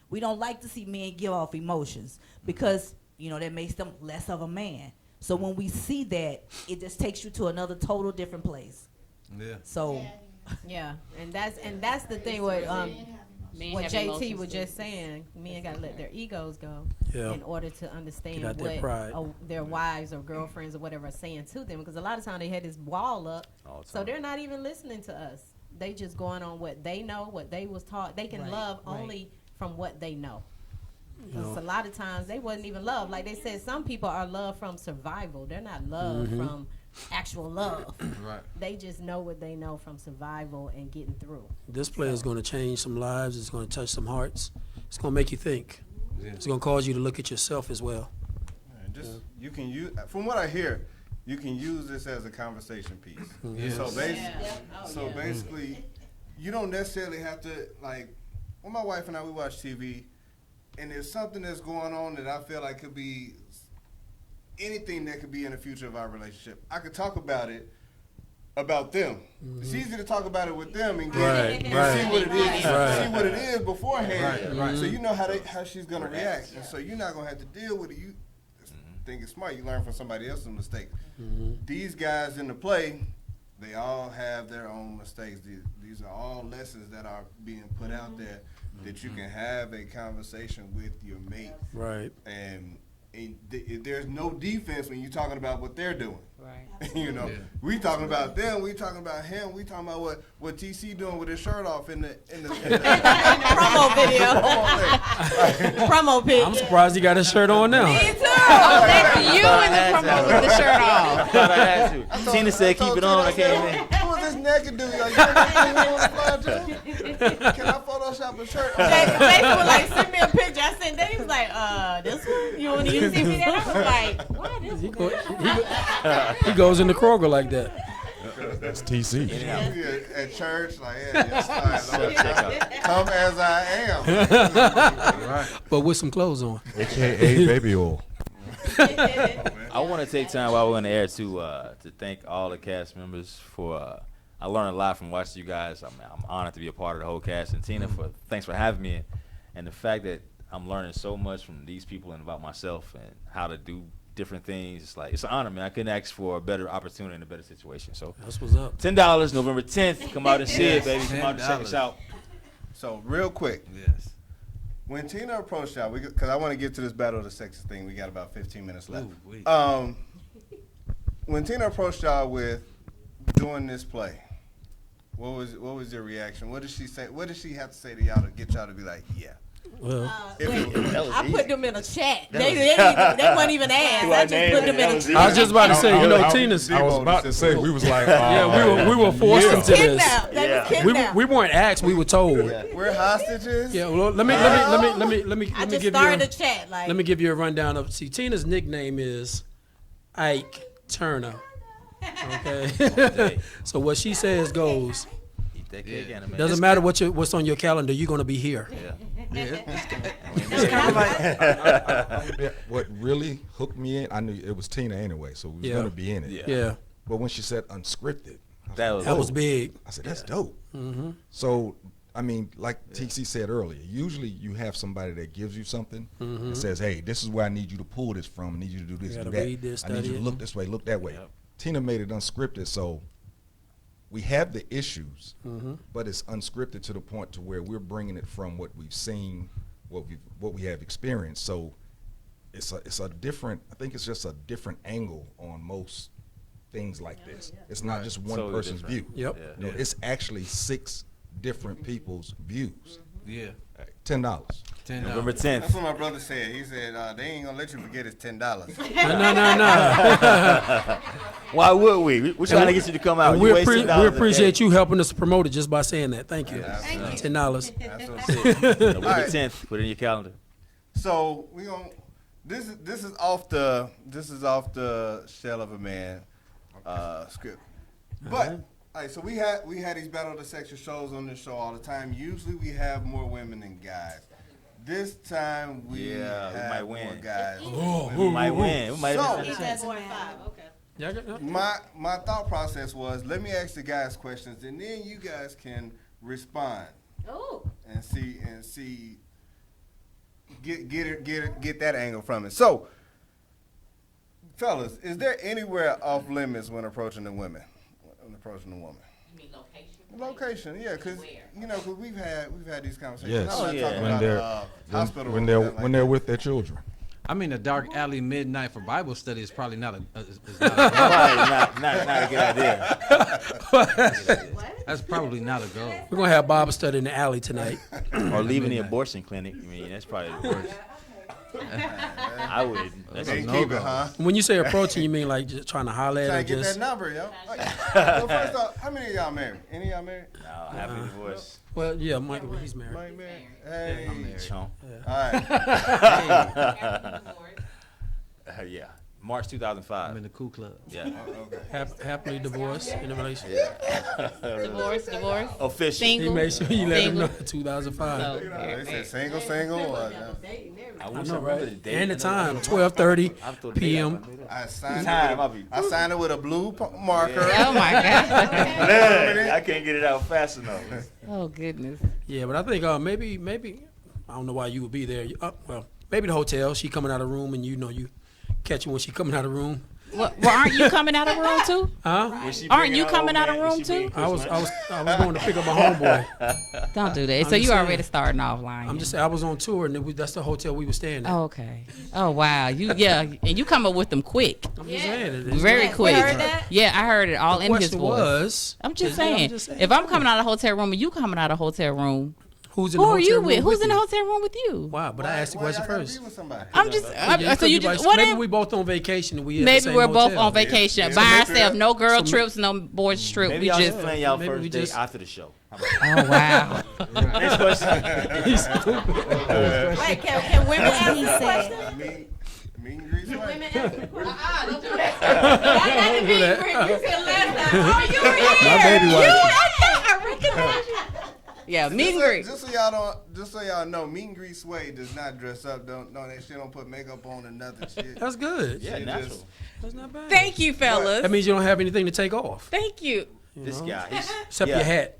We don't like to see men give off emotions because, that makes them less of a man. So when we see that, it just takes you to another total different place. Yeah. So Yeah, and that's the thing with Men what have JT emotions was too. just saying. Men gotta let their egos go Yeah. in order to understand Get out that what pride. their wives or girlfriends or whatever are saying to them. Because a lot of times they had this wall up, All the so time. they're not even listening to us. They just going on what they know, what they was taught. They can Right, love right. only from what they know. You 'Cause know. a lot of times they wasn't even love. Like they said, some people are loved from survival. They're not loved Mm-hmm. from actual love. Right. They just know what they know from survival and getting through. This play is going to change some lives. It's going to touch some hearts. It's going to make you think. Yeah. It's going to cause you to look at yourself as well. And just you can use, from what I hear, you can use this as a conversation piece. Yes. So basically, you don't necessarily have to, like, when my wife and I, we watch TV, and there's something that's going on that I feel like could be anything that could be in the future of our relationship. I could talk about it, about them. It's easy to talk about it with them and, Right, and right. see what it is, Right. see what it is beforehand. Right, right. So you know how she's gonna react, and so you're not gonna have to deal with it. You think it's smart. You learn from somebody else's mistakes. These guys in the play, they all have their own mistakes. These are all lessons that are being put out there that you can have a conversation with your mate. Right. And there's no defense when you're talking about what they're doing. Right. Yeah. We talking about them. We talking about him. We talking about what TC doing with his shirt off in the Promo video. Promo pic. I'm surprised he got his shirt on now. Me too. That's you in the promo with the shirt off. Thought I had to. Tina said keep it on. I can't. Who is this naked dude? Like, can I Photoshop a shirt? Jason was like, send me a picture. I sent that. He was like, this one? You want to use it? I was like, what is He, he goes into Kroger like that. That's TC. Yeah, at church, like, yes, come as I am. But with some clothes on. AKA baby oil. I want to take time while we're on the air to thank all the cast members for. I learned a lot from watching you guys. I'm honored to be a part of the whole cast, and Tina, thanks for having me. And the fact that I'm learning so much from these people and about myself and how to do different things. It's an honor, man. I couldn't ask for a better opportunity and a better situation. So That's what's up. $10, November 10th. Come out and see it, baby. Come out and check us $10. out. So, real quick, Yes. when Tina approached y'all, because I want to get to this battle of the sexes thing, we got about 15 minutes left. Ooh-wee. When Tina approached y'all with doing this play, what was your reaction? What did she say? What did she have to say to y'all to get y'all to be like, yeah? Well, I put them in a chat. They weren't even asked. I just put them in a chat. I was just about to say, Tina's. I was about to say, we was like, Yeah, we were forced into this. Kidnapped. They was kidnapped. We weren't asked. We were told. We're hostages. Yeah. Well, let me I just give started you. a chat. Like, Let me give you a rundown of. See, Tina's nickname is Ike Turner. Okay. So what she says goes. Eat that cake, Anna, man. Doesn't matter what's on your calendar. You're gonna be here. It's kind of like what really hooked me in. I knew it was Tina anyway, so we was Yeah. gonna be in it. Yeah. Yeah. But when she said unscripted, That was That was big. I said that's dope. Mm-hmm. So I mean, like TC said earlier, usually you have somebody that gives you something and says, hey, this is where I need you to pull this from. I need you to do this, You do gotta that. read this, I need you study to it. look this way, look that way. Yep. Tina made it unscripted, so we have the issues, but it's unscripted to the point to where we're bringing it from what we've seen, what we have experienced. So it's a different, I think it's just a different angle on most things like this. It's not just one Totally person's different. view. Yep. Yeah. No, it's actually 6 different people's views. Yeah. $10. November That's 10th. what my brother said. He said they ain't gonna let you forget it's $10. No. Why would we? We're trying to get you to come out. And You we, waste $10 we a appreciate day. you helping us promote it just by saying that. Thank you. $10. That's what's it. November Alright. 10th. Put it in your calendar. So we gonna this is off the Shell of a Man script, but all right. So we had these Battle of the Sexual shows on this show all the time. Usually we have more women than guys. This time we have might more win. guys. We might win. We might So- have It doesn't matter. Y'all got- My thought process was, let me ask the guys questions, and then you guys can respond and see get that angle from it. So, fellas, is there anywhere off limits when approaching the women? When approaching the woman? You mean location? Location, yeah, because cause we've had these conversations. Yes. I'm not Oh, talking yeah. about When hospital when rooms they're and like when they're with their children. I mean, a dark alley midnight for Bible study is probably not a. Is Probably not a good idea. that's probably not a goal. We're going to have Bible study in the alley tonight. Or leaving the abortion clinic. I mean, that's probably the worst. I would. That's Can't a keep it, no-go. huh? When you say approaching, you mean like just trying to holler at Trying her? to get Just that number, yo. Well, first off, how many of y'all married? Any of y'all married? No, happy divorce. well, yeah, Michael, he's married. Mike married? Hey. Chump. All right. Yeah. March 2005. I'm in the cool club. Yeah. Okay. Happily divorced in a relationship. Divorce. Official. He Single. made sure you let him know Single. 2005. So, They said single, or I I wish know, I remember right? the date. And the time, 12:30 I thought the date p.m. I signed Time, it. I'll be- I signed it with a blue marker. oh my God. Man, I can't get it out fast enough. Oh goodness. Yeah, but I think maybe I don't know why you would be there. Well, maybe the hotel. She coming out of the room, and you catch her when she coming out of the room. Well, aren't you coming out of the room too? Huh? Was she Aren't bringing you her coming old out of man? room Was she being too? I was Christmas? going to pick up my homeboy. Don't do that. I'm So just you saying. already starting off lying. I'm just saying I was on tour, and that's the hotel we were staying at. Oh, okay. Oh wow. And you come up with them quick. I'm just saying it. It's Very not- quick. heard that? Yeah, I heard it all The in his question voice. was, I'm just is- saying. If I'm coming out of the hotel room and you coming out of the hotel room, who's in who the are hotel you room with? Who's in the you? hotel room with you? Wow, but I asked the question Why y'all gotta first. be with somebody? I'm just. Yeah, So you could be just vice- whatever. maybe we both on vacation and we at the Maybe same we're both hotel. on vacation Yeah. by Yeah. ourselves. No girl So- trips, no boys trip. Maybe We y'all just. just plan y'all maybe first we date just- after the show. How about Oh wow. that? Next question. He's stupid. Wait, can women ask He the said. question? Meet and greet somebody? Women ask the question? Don't do that. Don't do that. You said last time. Oh, you were here. My baby wife. I recognize you. Yeah, meet and greet. Just so y'all know, meet and greet Sway does not dress up. Don't that shit. Don't put makeup on and nothing. Shit. That's good. Yeah, She natural. just- That's not bad. Thank you, fellas. That means you don't have anything to take off, Thank you. This guy. He's, except yeah. your hat.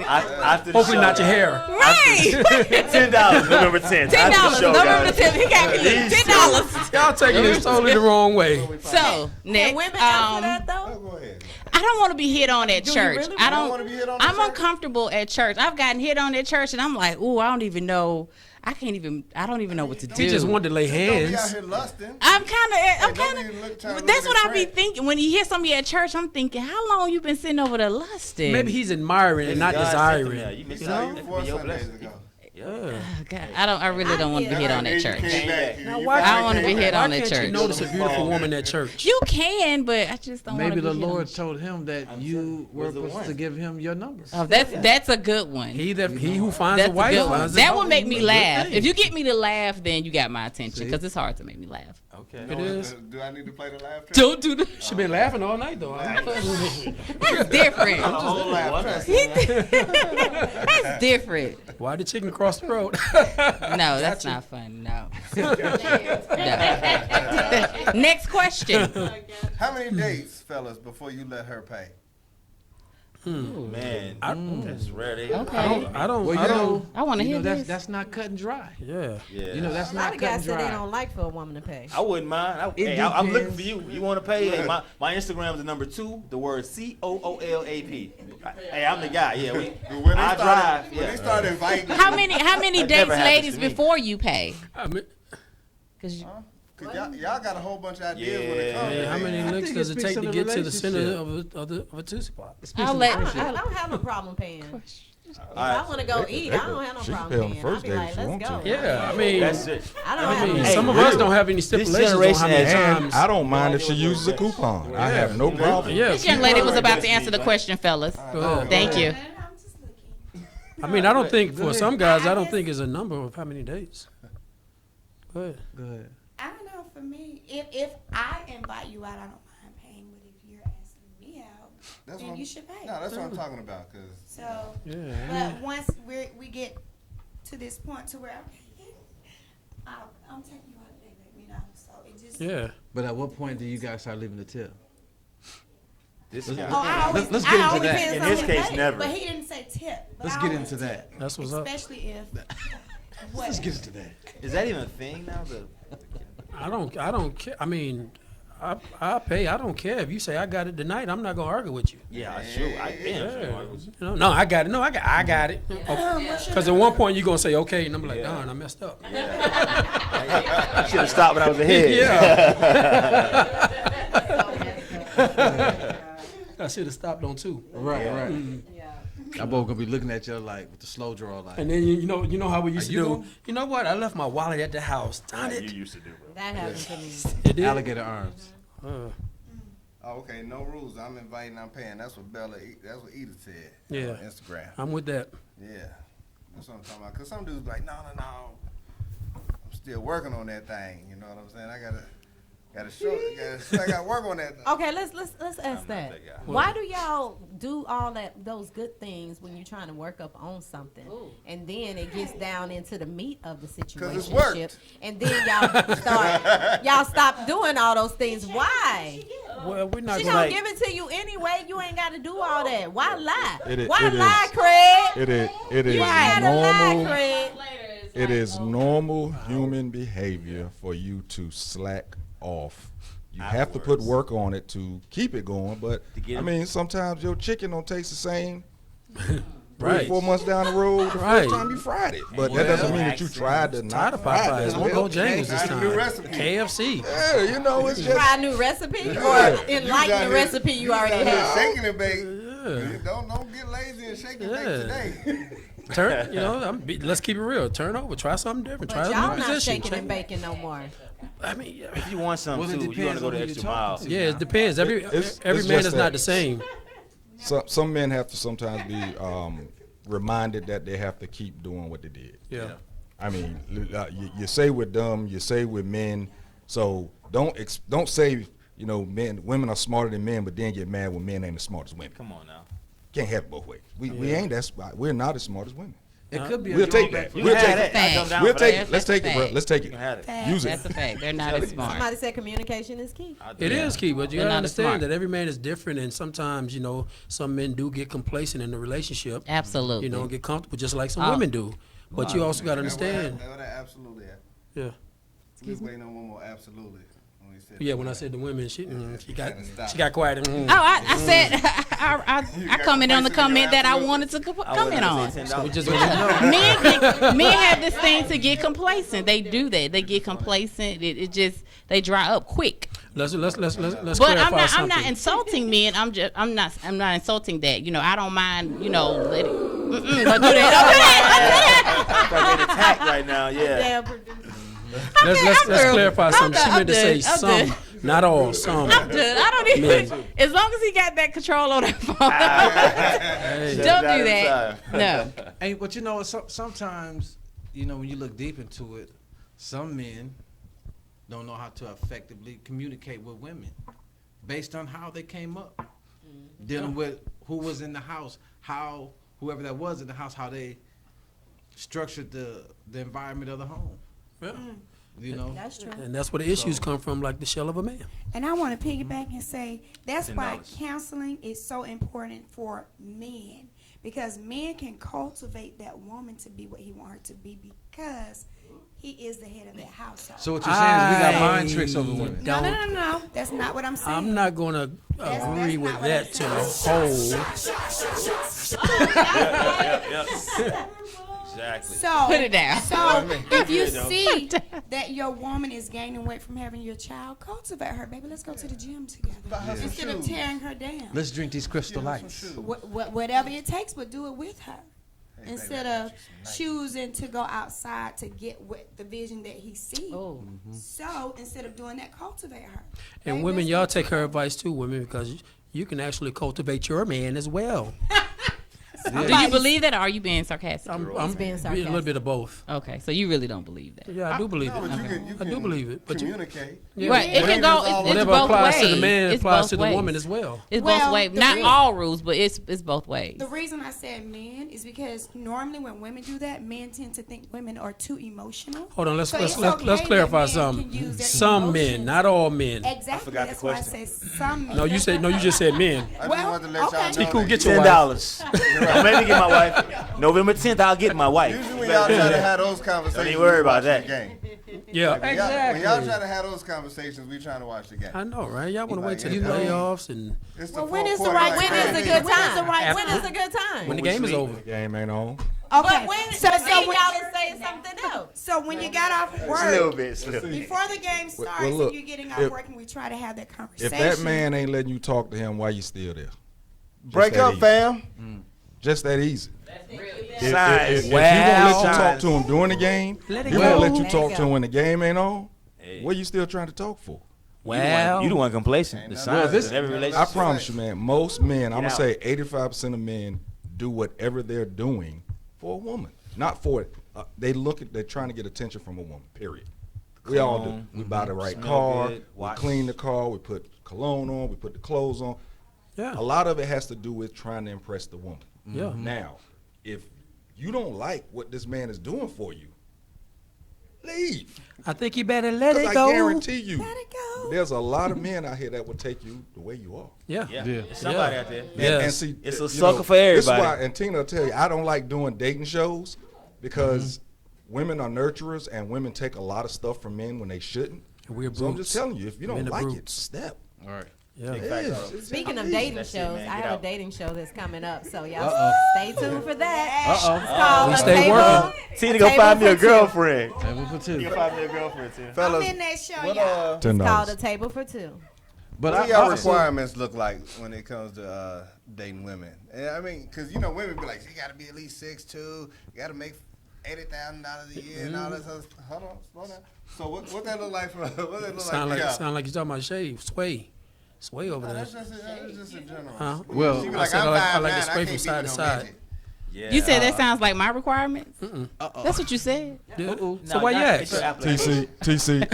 After the Hopefully show, not your hair. Right. $10, November 10th. $10. After the show, November guys. the 10th. He got me These $10. Y'all taking this totally the wrong way. So Can next, women answer that Oh, though? go ahead. I don't want to be hit on at Do you church. really? I You don't don't. wanna be hit on at I'm church? uncomfortable at church. I've gotten hit on at church, and I'm like, ooh, I don't even know. I don't even know what to do. He just wanted to lay Don't be out hands. here lusting. I'm don't kind be look- trying to of. That's look what at I be Frank. thinking when you hear somebody at church. I'm thinking, how long you been sitting over there lusting? Maybe he's admiring and not God sent him there. desiring. You missed Saw out. you That could 4 be your Sundays blessing. ago. Yeah. Oh, God, I really don't want to be hit on at You church. came back. Now, You why finally I don't wanna came be hit back. on Why at can't church. you notice a beautiful woman at church? You can, but I just don't want to Maybe be the hit on Lord at- told him that you were was the supposed one. to give him your number. Oh, that's a good one. He who finds That's a wife good one. finds a That would make me good laugh. thing. If you get me to laugh, then you got my attention See? because it's hard to make me laugh. Okay. It is. Do I need to play the laugh track? Don't do that. She been laughing all night though. That's different. The whole laugh track. That's different. Why the chicken cross the road? No, that's not fun. No. No. Next question. How many dates, fellas, before you let her pay? Man, that's rare. Okay. I don't. I want to hear this. That's not cut and dry. Yeah. Yeah. You know, that's A lot not of cut guys and say they dry. don't like for a woman to pay. I wouldn't mind. I'm looking for you. You want to pay? Hey, my Instagram is the number 2, the word COOLAP. Hey, I'm the guy. Yeah, I drive. When they start inviting, How many That dates, never happens ladies, to me. before you pay? I mean, Cause cause y'all got a whole bunch of ideas when it comes. how to many that. licks think does it it take speaks to to get the to the center relationship. of a Tootsie Pop? I'll let. I don't have no problem paying. If I want to go eat, I don't have no She can problem pay on the paying. I'll first be date like, if she let's want go. to. Yeah, I mean, That's it. I don't I have mean, no Hey, some of really? us don't have any stipulations on generation how many has- times. I don't mind if she uses a coupon. I have no problem. Yeah, This young lady was about to answer the question, fellas. Go ahead. Thank you. I'm just looking. I mean, I don't think for some guys, I don't think it's a number of how many dates. Go ahead. Go ahead. I don't know. For me, if I invite you out, I don't mind paying. But if you're asking me out, That's then what you should pay. No, that's what I'm talking about. Cause So, Yeah. but once we get to this point to where I'm taking you out today, baby, you know. So it just. Yeah. But at what point do you guys start leaving the tip? This Oh, guy. I always, Let's get I into always that. pay In something his case, paid, never. But he didn't say tip. But Let's I get always into tip. that. That's what's up. Especially if. What? Let's get into that. Is that even a thing now? I don't care. I mean, I pay. I don't care if you say I got it tonight. I'm not gonna argue with you. Yeah, sure. Yeah. No, I got it. No, I got it. Because at one point you're gonna say okay, and I'm like, darn, I messed up. You should have stopped when I was ahead. Yeah. I should have stopped on 2. Right, right. I both gonna be looking at you like with the slow draw, like. And then you know how we used to you do. going? You know what? I left my wallet at the house. Darn it. used to do, bro. That happened to me. It did. Alligator arms. Oh, okay, no rules. I'm inviting, I'm paying. That's what that's what Edith said. Yeah. On Instagram. I'm with that. Yeah. That's what I'm talking about. Cause some dudes be like, no. I'm still working on that thing. You know what I'm saying? I gotta work on that. Okay, let's ask that. that guy. Why do y'all do all those good things when you're trying to work up on something, and then it gets down into the meat of the situation? it's worked. And then y'all stop doing all those things. Why? Well, we're not She gonna. gonna give it to you anyway. You ain't got to do all that. Why lie? It Why is- lie, Craig? It is You ain't gotta lie, normal. Craig. It is normal human behavior for you to slack off. You have to put Afterwards. work on it to keep it going, but To get I it- mean, sometimes your chicken don't taste the same 3 Right. 4 months down the road the Right. first time you fried it. But that doesn't mean that you tried to Tired not of fry Popeyes. it. Won't go James this Try a time. new recipe. KFC. Yeah, you know, it's just Try a new recipe or You enlighten got the recipe you already got here have. shaking it, babe. Yeah. Don't get lazy and shake it Yeah. bake today. Turn. Let's keep it real. Turn over. Try something different. Try But a y'all new not position. shaking and baking no more. I mean, If you want something Well, it too, you want depends to go on the who extra you're mile. talking to. yeah, it depends. Every It's man just is that- not the same. some men have to sometimes be reminded that they have to keep doing what they did. Yeah. I mean, you say we're dumb, you say we're men, so don't say women are smarter than men, but then get mad when men ain't as smart as women. Come on now. Can't have it both ways. We ain't that smart. We're not as smart as women. It could be. We'll a take drawback that. for You We'll can take have it. that. I come down We'll for take that. it. Let's take it, bro. Let's take You it. can have it. Fact. Use it. That's a fact. They're not as smart. Somebody said communication is key. It is key, but you They're gotta not as understand smart. that every man is different, and sometimes some men do get complacent in the relationship. Absolutely. Get comfortable just like some Oh. women do. But you also gotta understand. That absolutely. Yeah. We was waiting on one more absolutely. When we said Yeah, when I said the women, she Gotta stop. got quiet. Oh, I said I commented on the comment that I wanted to comment on. So we just Men have this thing to get complacent. They do that. They get complacent. It just they dry up quick. let's But clarify I'm something. not insulting men. I'm not insulting that. I don't mind. Let it. Don't do that. I'm getting attacked right now. Yeah. Let's through. clarify something. She I'm meant to say good. I'm some, good. not all. Some. I'm good. I don't even. As long as he got that control on that phone. Hey. Don't do that. No. Hey, but sometimes, when you look deep into it, some men don't know how to effectively communicate with women based on how they came up, dealing with who was in the house, how whoever that was in the house, how they structured the environment of the home. Yeah. You know. That's true. And that's where the issues come from, like the shell of a man. And I want to piggyback and say that's why $10. counseling is so important for men, because men can cultivate that woman to be what he want her to be, because he is the head of that household. So what you're saying is we got mind tricks over women. No. That's not what I'm saying. I'm not going to agree with not what that I'm to the whole. Exactly. So Put it down. So if you see that your woman is gaining weight from having your child, cultivate her, baby. Let's go to the gym together instead of tearing her down. Let's drink these Crystal Lights. Whatever it takes, but do it with her. Instead of choosing to go outside to get what the vision that he sees. Oh. So instead of doing that, cultivate her. And Baby, women, let's y'all go take her together. advice too, women, because you can actually cultivate your man as well. Do you believe that, or are you being sarcastic? I'm being a little sarcastic. bit of both. Okay, so you really don't believe that. Yeah, I do believe No, it. but you I do can believe it. But you, communicate. Right, it can go. It's whatever both applies ways. to the man It's applies both to the ways. woman as well. It's Well, both ways. the Not reason- all rules, but it's both ways. The reason I said men is because normally when women do that, men tend to think women are too emotional. Hold on, let's So let's it's let's, okay let's that clarify men something. can use their Some men, emotions. not all men. Exactly. forgot the That's why I question. say some men. No, you said no. You just said men. I Well, just wanted to let y'all okay. know. T-Cool, that get your $10. wife. Don't make me get my wife. November 10th, I'll get my wife. Usually when y'all try to have those conversations, Don't even worry we about watch that. the game. Yeah, When y'all exactly. try to have those conversations, we trying to watch the game. I know, right? Y'all want to Like, wait till the you know- playoffs and It's Well, the when fourth is the quarter, right- like, When is a hey, good hey, time? After- When is a good time? when the game is over. The game ain't on. Okay. But when so, but so then when, y'all is saying something else. so when you got off Just a little work, bit. Slip. before the game starts, well, look, and you're getting off if- work, and we try to have that If conversation. that man ain't letting you talk to him, why you still there? Break that up, easy. fam. Just that easy. Signs. If you gonna let you talk Signs. to him during the game, Let it you go. gonna let you Let it talk go. to him when the game ain't on. Hey. What you still trying to talk for? Well, You the one complacent. The Well, signs this- in every I relationship. promise you, man. Most men, I'm gonna out. say 85% of men do whatever they're doing for a woman, not for it. They're trying to get attention from a woman. Period. We all do. Cologne. We buy the right Smell car. good, We watch. clean the car. We put cologne on. We put the clothes on. yeah, A lot of it has to do with trying to impress the woman. yeah. Now, if you don't like what this man is doing for you, leave. I think you better let Because it I go. guarantee you, Let it go. there's a lot of men out here that will take you the way you are. Yeah, Yeah. Yeah. There's somebody Yeah. out there. Yes. And see, It's a you sucker know, for This is everybody. why, and Tina will tell you, I don't like doing dating shows because women are nurturers and women take a lot of stuff from men when they shouldn't. We're So I'm brutes. just telling you, if you don't Men are like it, brutes. step. All right. Yeah. Big facts, Yeah. though. Speaking of That's dating That's it, shows, man. I Get have out. a dating show that's coming up, so y'all Uh-oh. stay tuned for that. Uh-oh. It's called We A stay Table- working. Tina, A go Table find me a for Two. girlfriend. Table for two. You can find me a girlfriend, Tina. I'm Fellas, in that show, what y'all. It's called $10. A Table for Two. But what I do y'all also- requirements look like when it comes to dating women? And I mean, because women be like, you got to be at least 6'2", you got to make $80,000 a year and all this other stuff. Hold on, slow down. So what that look like for? What that look Sound like? like for y'all? sound like you're talking about shave, sway over No, there. that's just in general. Huh? Well, She be I said I'm I like 5'9", to spray I from can't side be to no side. midget. Yeah. You said that sounds like my requirements. Uh-oh. That's what you said. Yeah. No, So why you not- ask? it's your application. TC,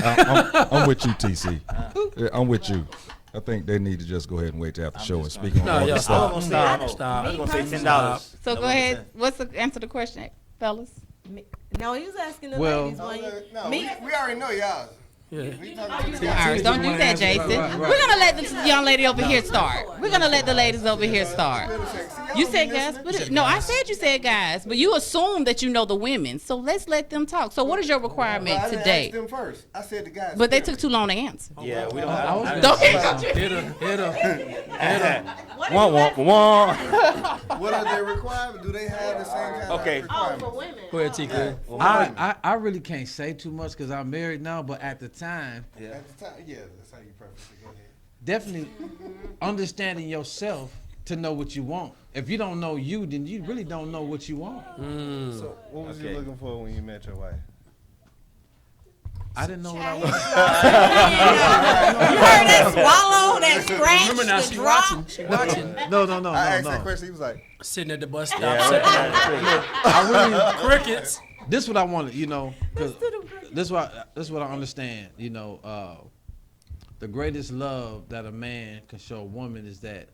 I'm with you, TC. Yeah, I'm with you. I think they need to just go ahead and wait till after the show and just speak gonna- on No, all yeah, the stop. stuff. Stop. Stop. I was gonna say $10. Stop. So go ahead. Answer the question, fellas? No, he was asking the Well- ladies. No, When no, Me? we already know y'all. Yeah. We talking to the All guys. right, don't do that, Jason. Right. We're gonna let the young lady over here start. We're gonna let the ladies over here start. You said guys, but no, I said you said guys, but you assume that you know the women. So let's let them talk. So what is your Well, requirement I didn't today? ask them first. I said the guys. But they first. took too long to answer. Yeah, we don't I was have. Don't Hit her. One. What are their requirements? Do they have the same kind Okay. of requirements? for women. Go ahead, T. I really can't say too much because I'm married now, but at the time, At the time, yeah, that's how you preface it. Go ahead. definitely understanding yourself to know what you want. If you don't know you, then you really don't know what you want. So, what was Okay. you looking for when you met your wife? I didn't know what I wanted. You heard that swallow, that scratch, Remember now, the she drop. watching. She watching. No, I asked that no. question. He was like, Sitting at the bus stop. Yeah, sitting right. there. Crickets. This what I wanted, because this what I understand. The greatest love that a man can show a woman is that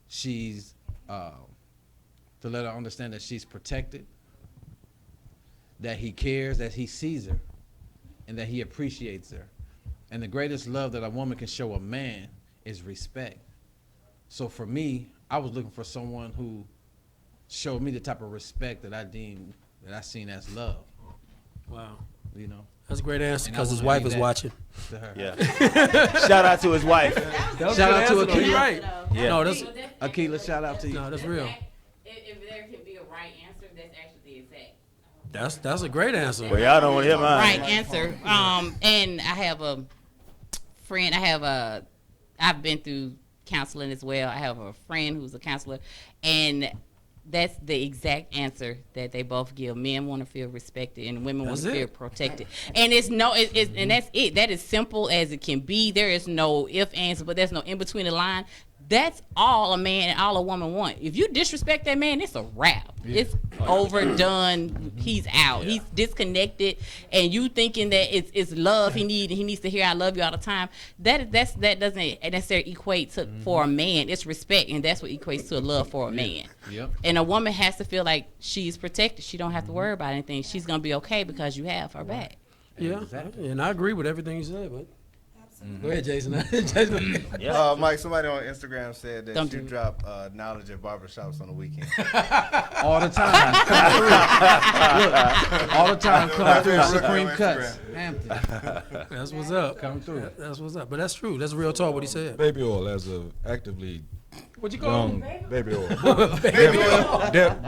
she's to let her understand that she's protected, that he cares, that he sees her, and that he appreciates her. And the greatest love that a woman can show a man is respect. So for me, I was looking for someone who showed me the type of respect that I seen as love. Wow. You know? That's a great answer And I because his wanna wife leave is that watching. to her. Yeah. Shout out to his wife. Shout out to Akila. Akila. Right. Yeah. No, that's Akila, shout out to you. no, that's real. If there can be a right answer, that's actually the exact. That's a great answer. Well, y'all don't want to hear mine. Right answer. And I have a friend. I've been through counseling as well. I have a friend who's a counselor, and that's the exact answer that they both give. Men want to feel respected, and women want to That's feel it. protected. And and that's it. That is simple as it can be. There is no if, answer, but there's no in between the line. That's all a man and all a woman want. If you disrespect that man, it's a wrap. It's overdone. He's out. He's disconnected, and you thinking that it's love he needs to hear "I love you" all the time. That doesn't necessarily equate to for a man. It's respect, and that's what equates to a love for a man. Yep. And a woman has to feel like she's protected. She don't have to worry about anything. She's gonna be okay because you have her back. Yeah, Exactly. and I agree with everything you said. But go ahead, Jason. Jason. Mike, somebody on Instagram said that Don't you do it. drop knowledge at barbershops on the weekend. All the time. Look, all the time come through Look Supreme on Cuts. Instagram. Hampton. That's what's up. Come through. That's what's up. But that's true. That's real talk. What he said. Baby oil as a actively What you call young him? baby oil.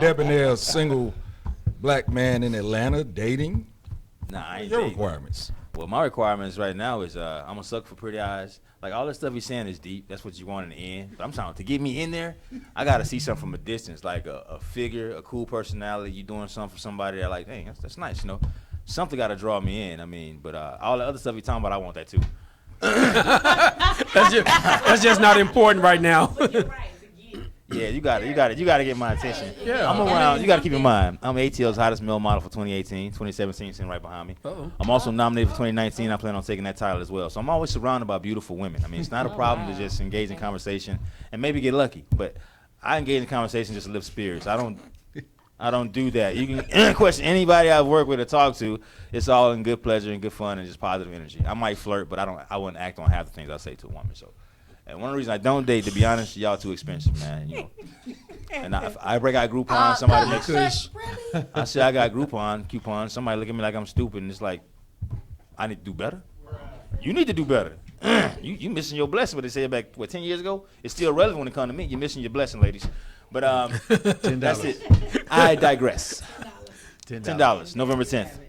Debonair single black man in Atlanta dating. Nah, I ain't Your dating. requirements. Well, my requirements right now is I'm a suck for pretty eyes. Like all that stuff he's saying is deep. That's what you want in the end. But I'm trying to get me in there. I gotta see something from a distance, like a figure, a cool personality. You doing something for somebody that like, dang, that's nice, you know. Something gotta draw me in. I mean, but all the other stuff he's talking about, I want that too. That's just not important right now. Yeah, you got to get my attention. Yeah. I'm around. You got to keep in mind, I'm ATL's hottest male model for 2018, 2017, sitting right behind me. Uh-oh. I'm also nominated for 2019. I plan on taking that title as well. So I'm always surrounded by beautiful women. I mean, it's not a problem to just engage in conversation and maybe get lucky, but I engage in conversation just to lift spirits. I don't do that. You can question anybody I've worked with or talked to. It's all in good pleasure and good fun and just positive energy. I might flirt, but I wouldn't act on half the things I say to a woman. So. And one of the reasons I don't date, to be honest, y'all too expensive, man. You know. And if I break out Groupon, somebody makes I say I got Groupon coupons. Somebody look at me like I'm stupid, and it's like, I need to do better. You need to do better. You missing your blessing. What they said back 10 years ago? It's still relevant when it comes to me. You're missing your blessing, ladies. But that's it. I digress. $10, November 10th.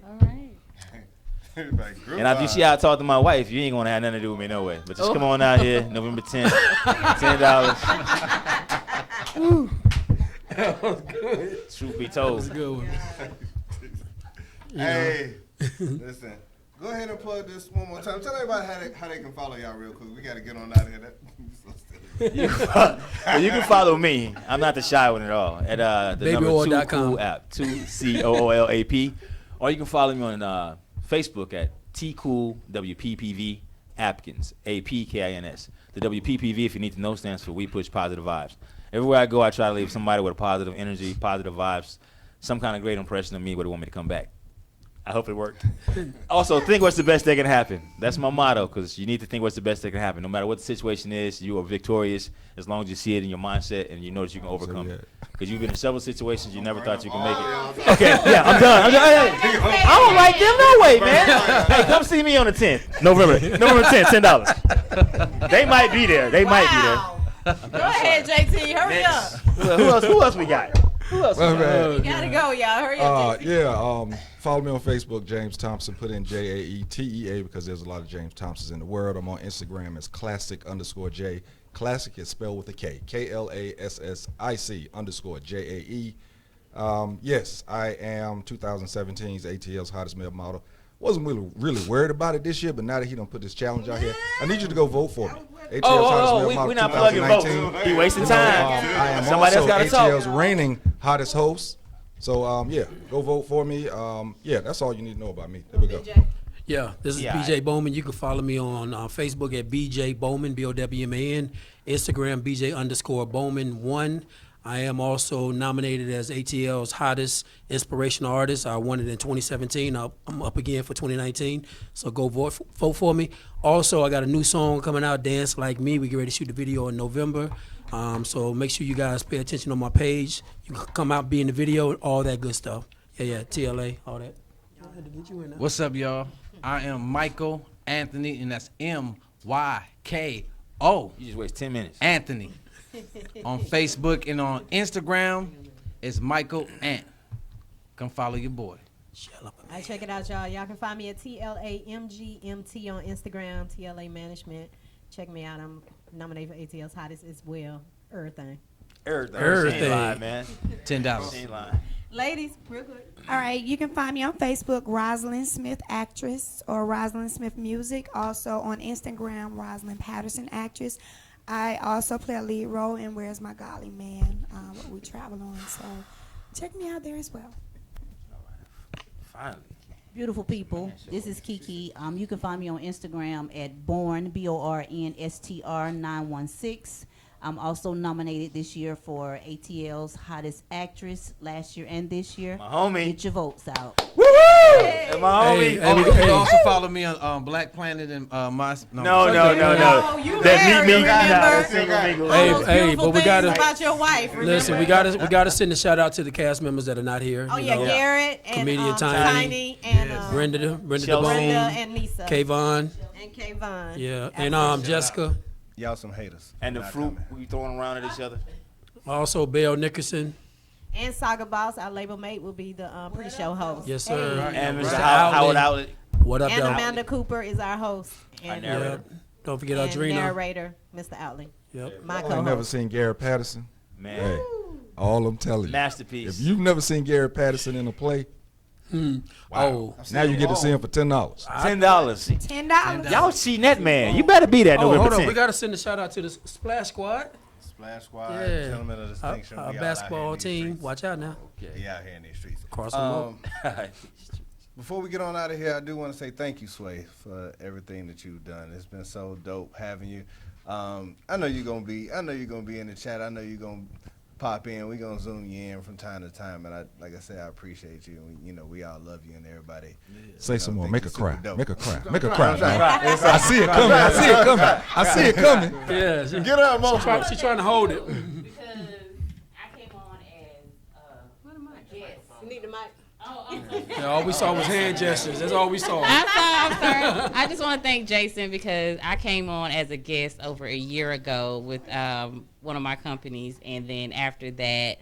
Like, And if you see how I talk to my wife, you ain't gonna have nothing to do with me no way. But just come on out here, November 10th, $10. Truth be told. Good one. Hey, listen. Go ahead and plug this one more time. Tell everybody how they can follow y'all real quick. We got to get on out of here. You can follow me. I'm not the shy one at all. At the number 2 Babyoil.com. Cool app, 2COOLAP. Or you can follow me on Facebook at TCoolWPPV Apkins, APKINS. The WPPV, if you need to know, stands for We Push Positive Vibes. Everywhere I go, I try to leave somebody with a positive energy, positive vibes, some kind of great impression of me where they want me to come back. I hope it worked. Also, think what's the best that can happen. That's my motto, because you need to think what's the best that can happen. No matter what the situation is, you are victorious as long as you see it in your mindset and you know that you can overcome it. Because you've been in several situations you never thought you could make it. Okay, yeah, I'm done. Hey, I don't like them no way, man. Hey, come see me on the 10th. November 10th, $10. They might be there. They might be there. Go ahead, JT. Hurry up. Who else we got? Who else we got? You gotta go, y'all. Hurry up, JT. Follow me on Facebook, James Thompson. Put in JAETEA because there's a lot of James Thompsons in the world. I'm on Instagram as classic_J. Classic is spelled with a K. KLASSIC_JAE. Yes, I am 2017's ATL's hottest male model. Wasn't really worried about it this year, but now that he done put this challenge out here, I need you to go vote for me. ATL's hottest male model We're not plugging 2019. votes. He wasting time. I am Somebody else also gotta ATL's talk. reigning hottest host. So yeah, go vote for me. Yeah, that's all you need to know about me. There we go. Yeah, this is Yeah, BJ Bowman. You can follow me on Facebook at BJ Bowman, BOWMAN. Instagram, BJ_Bowman1. I am also nominated as ATL's hottest inspirational artist. I won it in 2017. I'm up again for 2019, so go vote for me. Also, I got a new song coming out, Dance Like Me. We get ready to shoot the video in November. So make sure you guys pay attention on my page. You can come out, be in the video, all that good stuff. Yeah, TLA, all that. I had to get you in there. What's up, y'all? I am Michael Anthony, and that's MYKO. You just waste 10 minutes. Anthony. On Facebook and on Instagram, it's Michael Ant. Come follow your boy. Shut up. All right, check it out, y'all. Y'all can find me at TLAMGMT on Instagram, TLA Management. Check me out. I'm nominated for ATL's hottest as well. Everything. Everything. Lyve, man. $10. Ladies, real quick. All right, you can find me on Facebook, Rosalind Smith Actress or Rosalind Smith Music. Also on Instagram, Rosalind Patterson Actress. I also play a lead role in Where's My Golly Man, what we travel on. So check me out there as well. Finally. Beautiful people. This is Kiki. You can find me on Instagram at Born, BORNSTR 916. I'm also nominated this year for ATL's hottest actress last year and this year. My homie. Get your votes out. Woo! Hey, my homie. You can also follow me on Black Planet and my. No. You That meet me. remember? Hey, but we gotta about your wife. Remember? listen. We gotta send a shout out to the cast members that are not here. Oh you yeah, know. Garrett and Comedian Tiny and Brenda Chelsea. DeBone, and Nisa Kayvon, and Kayvon. yeah, and Jessica. Y'all some haters. And the Not fruit coming. we throwing around at each other. Also, Belle Nickerson. And Saga Boss, our label mate, will be the pre-show host. Yes, sir. And Mr. Mr. Howard Outlet. What up, And though? Amanda Cooper is our host. And, narrator. Yeah. Don't forget and Audrina. narrator, Mr. Outley. Yep. My I ain't never co-host. seen Garrett Patterson. Man. Hey, all I'm telling you. Masterpiece. If you've never seen Garrett Patterson in a play, Oh, now you get to see him for $10. $10. $10. Y'all cheating that man. You better be that oh, November hold on. 10th. We gotta send a shout out to the Splash Squad. Splash Squad, Yeah. gentlemen of distinction. Our We all out here basketball in these team. streets. Watch out now. We out here in these streets. Cross them up. Before we get on out of here, I do want to say thank you, Sway, for everything that you've done. It's been so dope having you. I know you're gonna be in the chat. I know you're gonna pop in. We're gonna zoom you in from time to time. And like I said, I appreciate you. And, we all love you and everybody. Say some more. think Make you're her cry. super dope. Make her cry. Make her cry. Man. I see it coming. I see it coming. I see it coming. Yeah, Get her emotional. she's trying to hold it. Because I came on as a guest. You need the mic. Yeah, all we saw was hand gestures. That's all we saw. I'm sorry. I just want to thank Jason because I came on as a guest over a year ago with one of my companies, and then after that,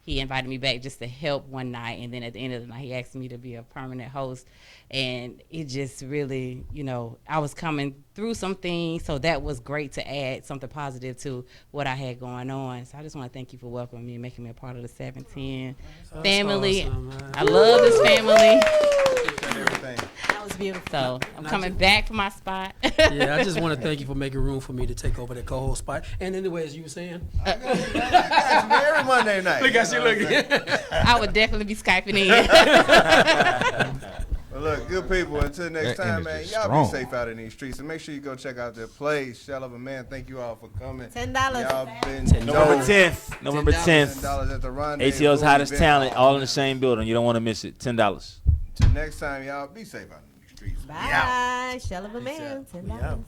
he invited me back just to help one night, and then at the end of the night, he asked me to be a permanent host, and it just really, I was coming through some things, so that was great to add something positive to what I had going on. So I just want to thank you for welcoming me and making me a part of the 710 family. awesome, man. I love this family. Everything. That was beautiful. So I'm coming back for my spot. Yeah, I just want to thank you for making room for me to take over that co-host spot. And anyway, as you were saying, Every Monday night. look at you looking. I would definitely be Skyping in. Well, look, good people. Until next That time, image man. is Y'all strong. be safe out in these streets, and make sure you go check out their plays. Shell of a Man. Thank you all for coming. $10. Y'all been November dope. 10th. November 10th. $10 at the Rendezvous ATL's hottest event talent, hall. all in the same building. You don't want to miss it. $10. Till next time, y'all be safe out in these streets. Bye. Shell of a man. $10.